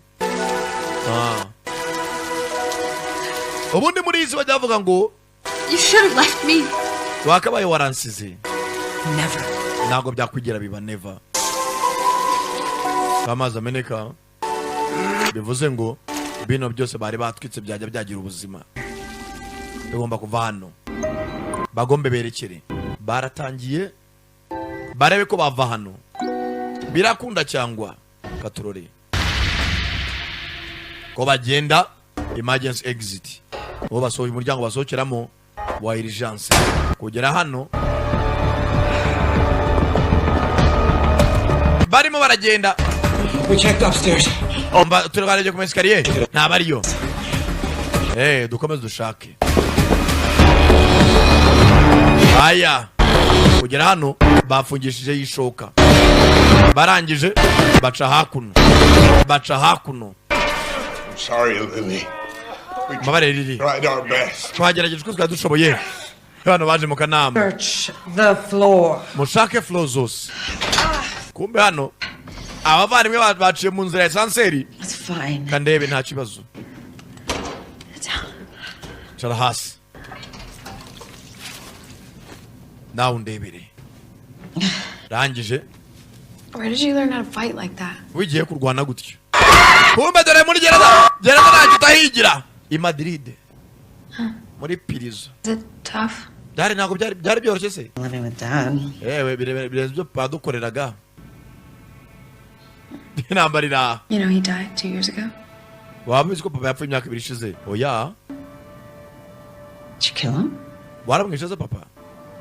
S1: ubundi muri izi bajya bavuga ngo
S5: You should have left me.
S1: wakabaye waransize
S5: Never.
S1: ntabwo byakwigira biba never amazi ameneka bivuze ngo bino byose bari batwitse byajya byagira ubuzima tugomba kuva hano bagombe berekere baratangiye barebe ko bava hano birakunda cyangwa katurore ko bagenda emergency exit uwo basohoye umuryango basohokeramo wa urgence kugera hano barimo baragenda
S3: We checked upstairs.
S1: turagareje ku mesikariye ntabariyo dukomeze dushake aya kugera hano bafungishije yishoka barangije baca hakuno
S4: I'm sorry, Lily.
S1: mabare riri
S4: Tried our best.
S1: twagerageje uko twari dushoboye hano baje mu kanama
S6: Search the floor.
S1: mushake floor zose kumbe hano abavandimwe baciye mu nzira ya sanseri
S6: It's fine.
S1: kandebe nta kibazo cara hasi nawe undebere rangije
S8: Where did you learn how to fight like that?
S1: wigiye kurwana gutyo kumbe dore muri gereza ntacyo utahigira i Madrid muri pirizo
S8: Is it tough?
S1: byari ntabwo byari byoroshye se
S6: Living with Dad.
S1: yewe birenze ibyo badukoreraga inambarira
S8: You know, he died 2 years ago.
S1: waba uzi ko papa yapfuye imyaka 2 ishize oya
S6: Did you kill him?
S1: waramwishe papa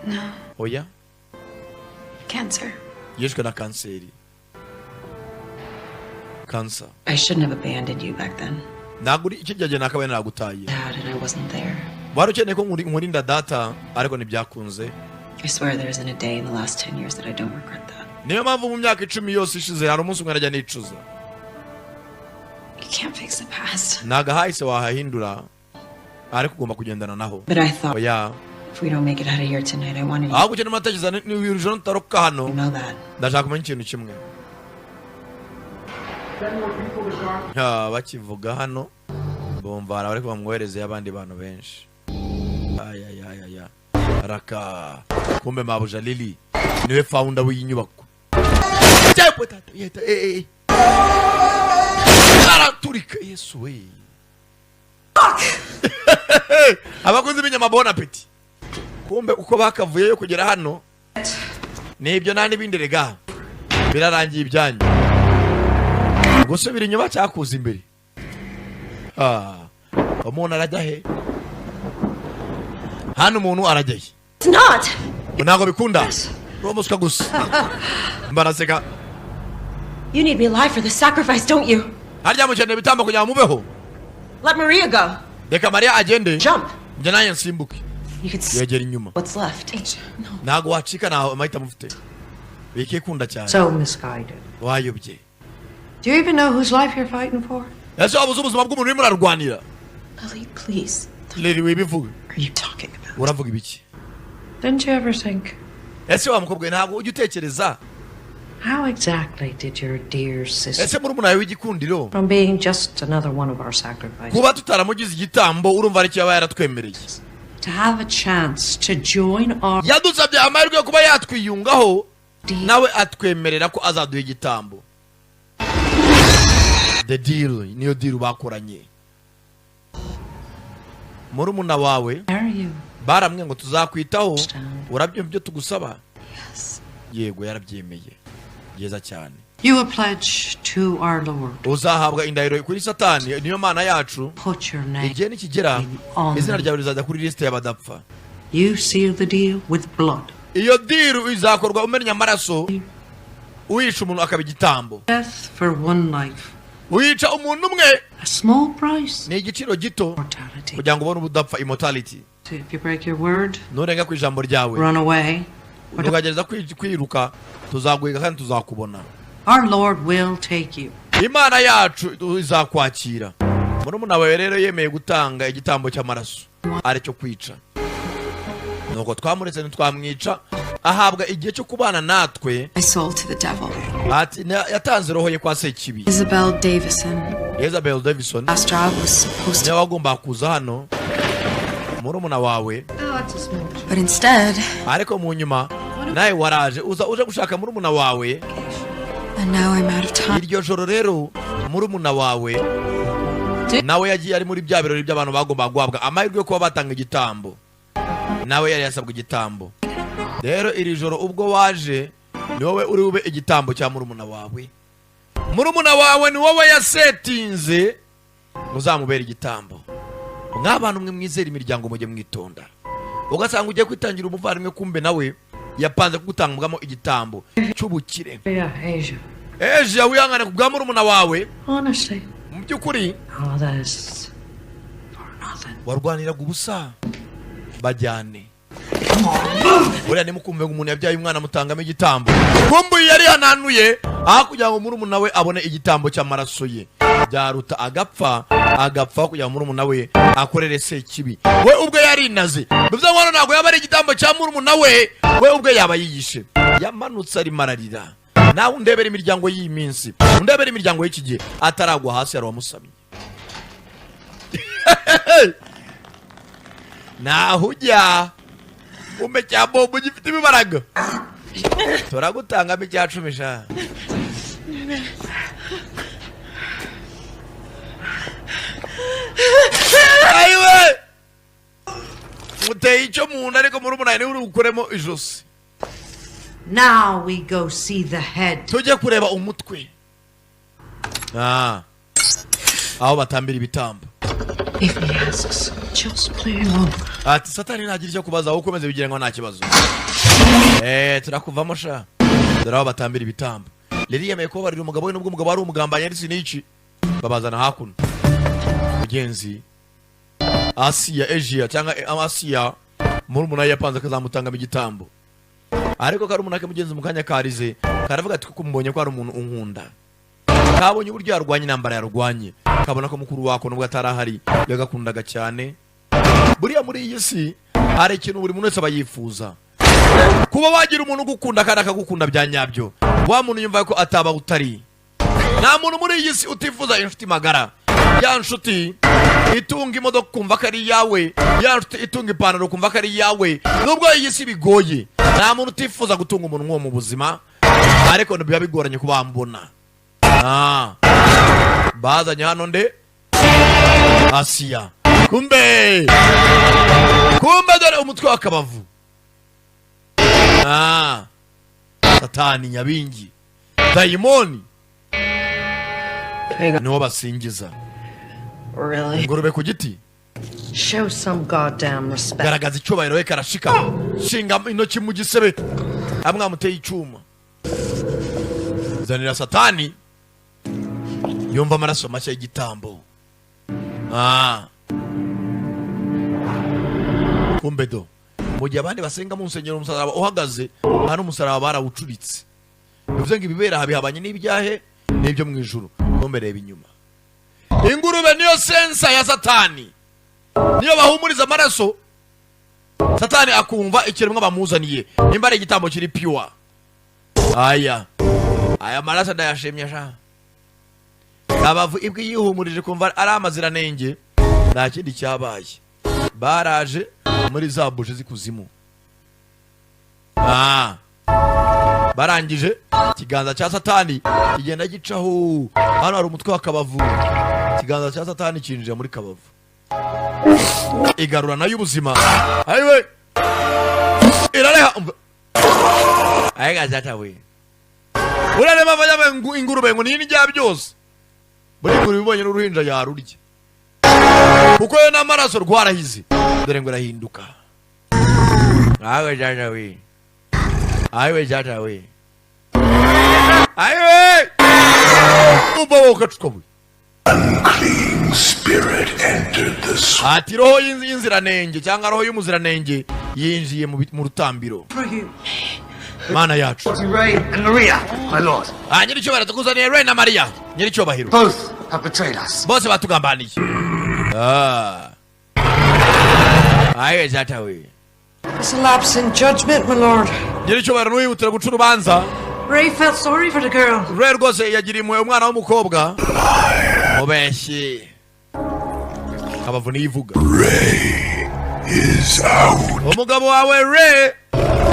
S8: No.
S1: oya
S8: Cancer.
S1: yishwe na kanseri kansa
S6: I shouldn't have abandoned you back then.
S1: ntabwo iki gihe nakabaye naragutaye
S6: Dad, and I wasn't there.
S1: wari ukeneye ko nkurinda data ariko ntibyakunze
S6: I swear there isn't a day in the last 10 years that I don't regret that.
S1: niyo mpamvu mu myaka 10 yose ishize hari umunsi umwe najya nicuza
S8: You can't fix the past.
S1: nagahahise wahahindura ariko ugomba kugendana naho
S6: But I thought
S1: oya
S6: if we don't make it out of here tonight, I wanted you
S1: aho gukena amatekereza n'ibiruje n'utaroka hano
S6: to know that.
S1: ndashaka kumenya ikintu kimwe bakivuga hano bumva bari bamwohereze abandi bantu benshi ayayayaya raka kumbe mabuja Lili niwe founder w'iyi nyubako araturika Yesu we abakunzi b'inyama bon appetit kumbe uko bakavuyeyo kugera hano nibyo nta n'ibindi rega birarangiye ibyanyu gusubira inyuma cyakuza imbere umuntu arajya he hano umuntu arajya he
S5: It's not.
S1: ntabwo bikunda umuswa gusa mbaraseka
S5: You need me alive for the sacrifice, don't you?
S1: harya mukeneye ibitambo kugira ngo mubeho
S5: Let Maria go.
S1: reka Mariya agende
S5: Jump.
S1: njye nanjye nsimbuke
S6: You could
S1: yegera inyuma
S6: what's left.
S1: ntabwo wacika nawe amahitamo ufite bikikunda cyane
S6: So misguided.
S1: wayobye
S6: Do you even know whose life you're fighting for?
S1: ese wabuze ubuzima bw'umuntu urimo urarwanira
S6: Lily, please.
S1: Lili wibivuga
S6: What are you talking about?
S1: uravuga ibiki
S6: Didn't you ever think,
S1: ese wa mukobwa ntabwo ujya utekereza
S6: how exactly did your dear sister,
S1: ese murumuna wawe w'igikundiro
S6: from being just another one of our sacrifices,
S1: kuba tutaramugize igitambo urumva ari cyo yaba yaratwemereye
S6: to have a chance to join our
S1: yadusabye amahirwe yo kuba yatwiyungaho nawe atwemerera ko azaduha igitambo the deal niyo deal bakoranye murumuna wawe
S6: Are you?
S1: baramwe ngo tuzakwitaho urabyumva ibyo tugusaba yego yarabyemeye byiza cyane.
S6: You a pledge to our Lord.
S1: Uzahabwa indahiro kuri Satani niyo mana yacu.
S6: Put your name.
S1: Igihe nikigera izina ryawe rizajya kuri liste y'abadapfa.
S6: You seal the deal with blood.
S1: Iyo deal izakorwa umenya amaraso. Uyica umuntu akaba igitambo.
S6: Death for one life.
S1: Uyica umuntu umwe.
S6: A small price.
S1: Ni igiciro gito kugira ngo ubone ubudapfa, immortality.
S6: So if you break your word,
S1: nurenga ku ijambo ryawe,
S6: run away.
S1: Tukagereza kwiruka tuzaguhiga kandi tuzakubona.
S6: Our Lord will take you.
S1: Imana yacu izakwakira. Murumuna wawe rero yemeye gutanga igitambo cy'amaraso ari cyo kwica. Nuko twamuretse ntitwamwica, ahabwa igihe cyo kubana natwe.
S8: I sold to the devil.
S1: Ati yatanze roho ye kwa Sekibi.
S8: Isabel Davison.
S1: Last
S8: job was supposed
S1: to. Wagomba kuza hano. Murumuna wawe.
S8: But instead.
S1: Ariko mu nyuma nawe waraje uje gushaka murumuna wawe.
S8: And now I'm out of time.
S1: Iryo joro rero murumuna wawe nawe yagiye ari muri bya birori by'abantu bagomba guhabwa amahirwe yo kuba batanga igitambo. Nawe yari yasabwe igitambo. Rero iri joro ubwo waje ni wowe uri ube igitambo cya murumuna wawe. Murumuna wawe ni wowe yasetinze muzamubera igitambo. Nk'abantu mwe mwizera imiryango mujye mwitonda. Ugasanga ugiye kwitangira umuvandimwe kumbe nawe yapanze kugutangamo igitambo cy'ubukire. Asia wihangane kubwa murumuna wawe.
S6: Honestly.
S1: Mu by'ukuri.
S6: Oh, that is for nothing.
S1: Warwaniraga ubusa. Bajyane. Uriya nimukumve ngo umuntu yabyaye umwana mutangamo igitambo. Kumbuye yari hananuye kugira ngo murumuna we abone igitambo cy'amaraso ye. Byaruta agapfa kugira ngo murumuna we akorere Sekibi. We ubwe yari naze. Bivuze ngo ntabwo yaba ari igitambo cya murumuna we ubwe yaba yiyishe. Yamanutse ari mararira. Nawe undebera imiryango y'iyi minsi. Undebera imiryango y'iki gihe ataragwa hasi yari wamusamye. Nahujya umecya bombo gifite ibibaraga. Turagutangamo icya 10 sha. Aiwe muteye icyo muntu ariko murumuna ni uri gukoremo ijosi.
S6: Now we go see the head.
S1: Tujye kureba umutwe. Aho batambira ibitambo.
S6: If he asks, just play along.
S1: Ati Satani nagira icyo kubaza aho ukomeze bigira ngo nta kibazo. Turakuvamo sha. Daraho batambira ibitambo. Leli yemeye ko bari umugabo we nubwo umugabo ari umugambanya ari sinici. Babazana hakuno. Mugenzi Asia cyangwa Asia murumuna yapanze kazamutangamo igitambo. Ariko kari umunake mugenzi mukanya karize karavuga ati kuko mbonye ko ari umuntu unkunda. Kabonye uburyo yarwanye intambara yarwanye. Kabona ko mukuru wako nubwo atarahari yagakundaga cyane. Buriya muri iyi si hari ikintu buri muntu wese abayifuza. Kuba wagira umuntu gukunda kandi akagukunda bya nyabyo. Wa muntu yumva ko ataba utari. Nta muntu muri iyi si utifuza inshuti magara. Ya nshuti itunga imodoka kumva ko ari yawe, ya nshuti itunga ipantaro kumva ko ari yawe. Nubwo iyi si bigoye, nta muntu utifuza gutunga umuntu nk'uwo mu buzima, ariko biba bigoranye kuba wambona. Bazanye hano nde Asia. Kumbe dore umutwe w'akabavu. Satani nyabingi dayimoni niwo basingiza.
S6: Really?
S1: Ngurube ku giti.
S6: Show some goddamn respect.
S1: Garagaza icyubahiro we karashika. Shinga intoki mu gisebe. Amwe amuteye icyuma. Zanira Satani. Yumva amaraso mashya y'igitambo. Kumbe do. Mu gihe abandi basenga mu nsengero umusaraba uhagaze, hano umusaraba barawucuritse. Bivuze ngo ibibera habihabanye n'ibyahe n'ibyo mu ijuru. Kumbe reba inyuma. Ingurube niyo sensa ya Satani. Niyo bahumuriza amaraso. Satani akumva ikiremwa bamuzaniye. Nimba ari igitambo kiri pure. Aya maraso ndayashimye sha. Abavu ibwi yihumurije kumva ari amaziranenge. Nta kindi cyabaye. Baraje muri za buje zikuzimu. Barangije ikiganza cya Satani kigenda gicaho. Hano hari umutwe w'akabavu. Ikiganza cya Satani kinjira muri kabavu. Igarura nayo ubuzima. Ayiwe. Irareha. Aiga zata we. Urare bavanya ingurube ngo nini rya byose. Buri ngurube ibonye n'uruhinja yarurya. Kuko yo namaraso rwarahize. Dore ngo rahinduka. Aiwe zata we. Aiwe zata we. Aiwe. Ubaho kacukobu.
S4: Unclean spirit entered the swamp.
S1: Ati roho y'inziranenge cyangwa roho y'umuziranenge yinjiye mu rutambiro. Mana yacu.
S3: Ray and Maria, my lord.
S1: Nyiri cyo baratukuzaniye Ray na Maria. Nyiri cyo bahiro.
S3: Both have betrayed us.
S1: Bose batugambaniye. Aiwe zata we.
S6: It's a lapse in judgment, my lord.
S1: Nyiri cyo barano yihutira guca urubanza.
S6: Ray felt sorry for the girl.
S1: Ray rwose yagiriye umwana w'umukobwa. Mubeshye. Abavuni yivuga.
S4: Ray is out.
S1: Umugabo wawe Ray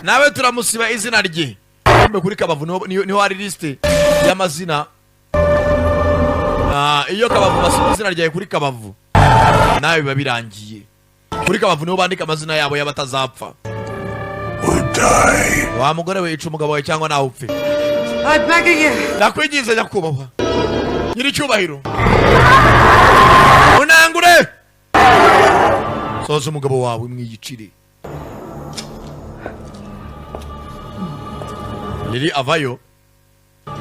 S1: nawe turamusiba izina rye. Mbe kuri Kabavu niho hari liste y'amazina. Iyo Kabavu basiba izina ryawe kuri Kabavu nawe biba birangiye. Kuri Kabavu niho bandika amazina yabo y'abatazapfa. Wa mugore we ica umugabo wawe cyangwa nawe upfe.
S6: I beg you.
S1: Nakwigize nyakubahwa. Nyiri cyubahiro. Unangure. Soza umugabo wawe mwiyicire. Nyiri avayo.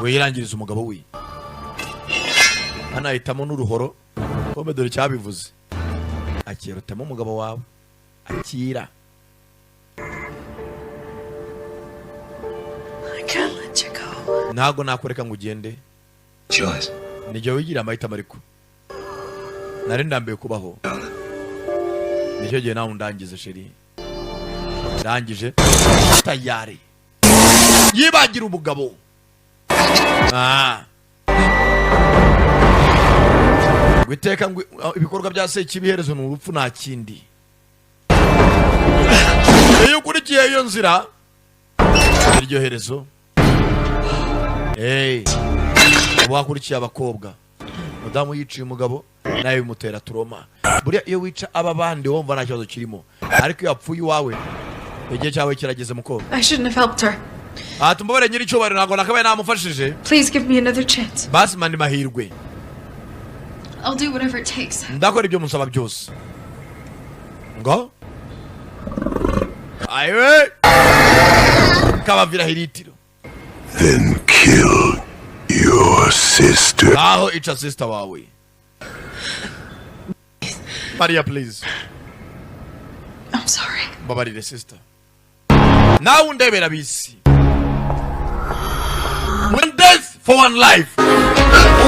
S1: We yirangiriza umugabo we. Anahitamo n'uruhoro. Kombe dore cyabivuze. Akirutamo umugabo wawe. Akira.
S6: Can't let you go.
S1: Ntago nakureka ngo ugende.
S10: Joyce.
S1: Nijye wigira amahitamo ariko. Nari ndambiye kubaho. Nicyo gihe nawe undangize sheri. Ndangije. Tayari. Yibagira umugabo. Gwiteka ngo ibikorwa bya se kibiherezo n'urupfu nta kindi. Iyo ukurikiye iyo nzira iryo herezo. Wakurikiye abakobwa. Mudamu yiciye umugabo nawe bimutera turoma. Buriya iyo wica aba bandi wumva nta kibazo kirimo. Ariko iyo apfuye iwawe igihe cyawe kirageze mukobwa.
S8: I shouldn't have helped her.
S1: Tumbabare nyiri cyo bari ntago nakabaye namufashije.
S8: Please give me another chance.
S1: Basi mandi mahirwe.
S8: I'll do whatever it takes.
S1: Ndakora ibyo musaba byose. Ngo? Aiwe. Kabavira hiritiro.
S4: Then kill your sister.
S1: Aho icha sister wawe. Maria, please.
S8: I'm sorry.
S1: Babarire sister. Now undebera bisi. One death for one life.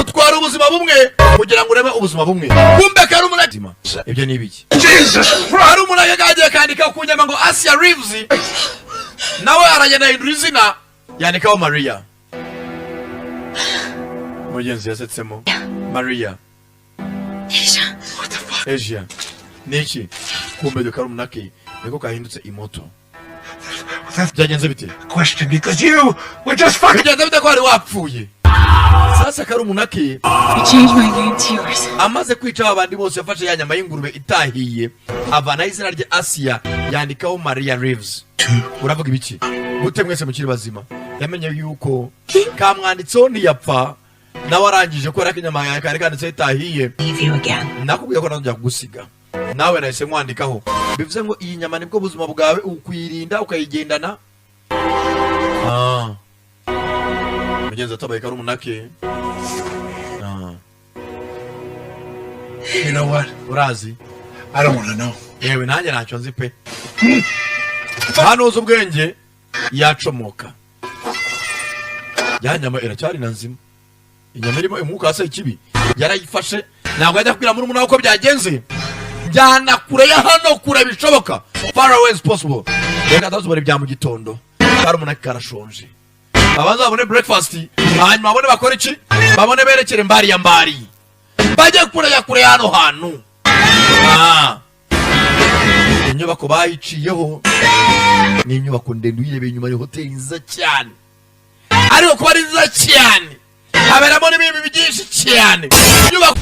S1: Utwara ubuzima bumwe kugira ngo urebe ubuzima bumwe. Kumbe kari umunatima. Ibyo ni ibiki?
S4: Jesus Christ.
S1: Ari umunage kagiye kandika kunyama ngo Asia Reeves. Nawe aragenda indrizina yandikaho Maria. Mugenzi yasetsemo Maria.
S8: Asia.
S1: What the fuck? Asia. Niki? Kumbe dukara umunake niko kahindutse imoto. Byagenze bite?
S4: Question because you were just fucking.
S1: Byagenze bite ko ari wapfuye? Sasa kari umunake
S8: I changed my name to yours.
S1: amaze kwica abandi bose yafashe ya nyama y'ingurube itahiye avana izina rye Asia yandikaho Maria Reeves. Uravuga ibiki? Gute mwese mukiri bazima? Yamenye yuko kamwanditseho ntiyapfa nawe arangije ko raka inyama yawe kari kanditseho itahiye.
S7: Leave you again.
S1: Nakubwiye ko nanjye kugusiga. Nawe nahise mwandikaho. Bivuze ngo iyi nyama nibwo buzima bwawe ukwirinda ukayigendana. Mugenzi atabaye kari umunake.
S4: You know what?
S1: Urazi?
S4: I don't want to know.
S1: Yewe nanjye ntacyo nzi pe. Hano uzi ubwenge yacomoka. Ya nyama iracyari na nzima. Inyama irimo umwuka wase ikibi. Yarayifashe ntabwo yajya kubwira muri umuntu uko byagenze. Njyana kure ya hano kure bishoboka. Far away as possible. Reka tazubare bya mu gitondo. Kari umunake karashonje. Abanza babone breakfast. Hanyuma babone bakora iki? Babone berekere mbari ya mbari. Bajye kure ya kure hano hantu. Inyubako bayiciyeho ni inyubako ndende uyirebe inyuma ya hoteli nziza cyane. Ariko kuba ari nziza cyane haberamo n'ibintu byinshi cyane. Inyubako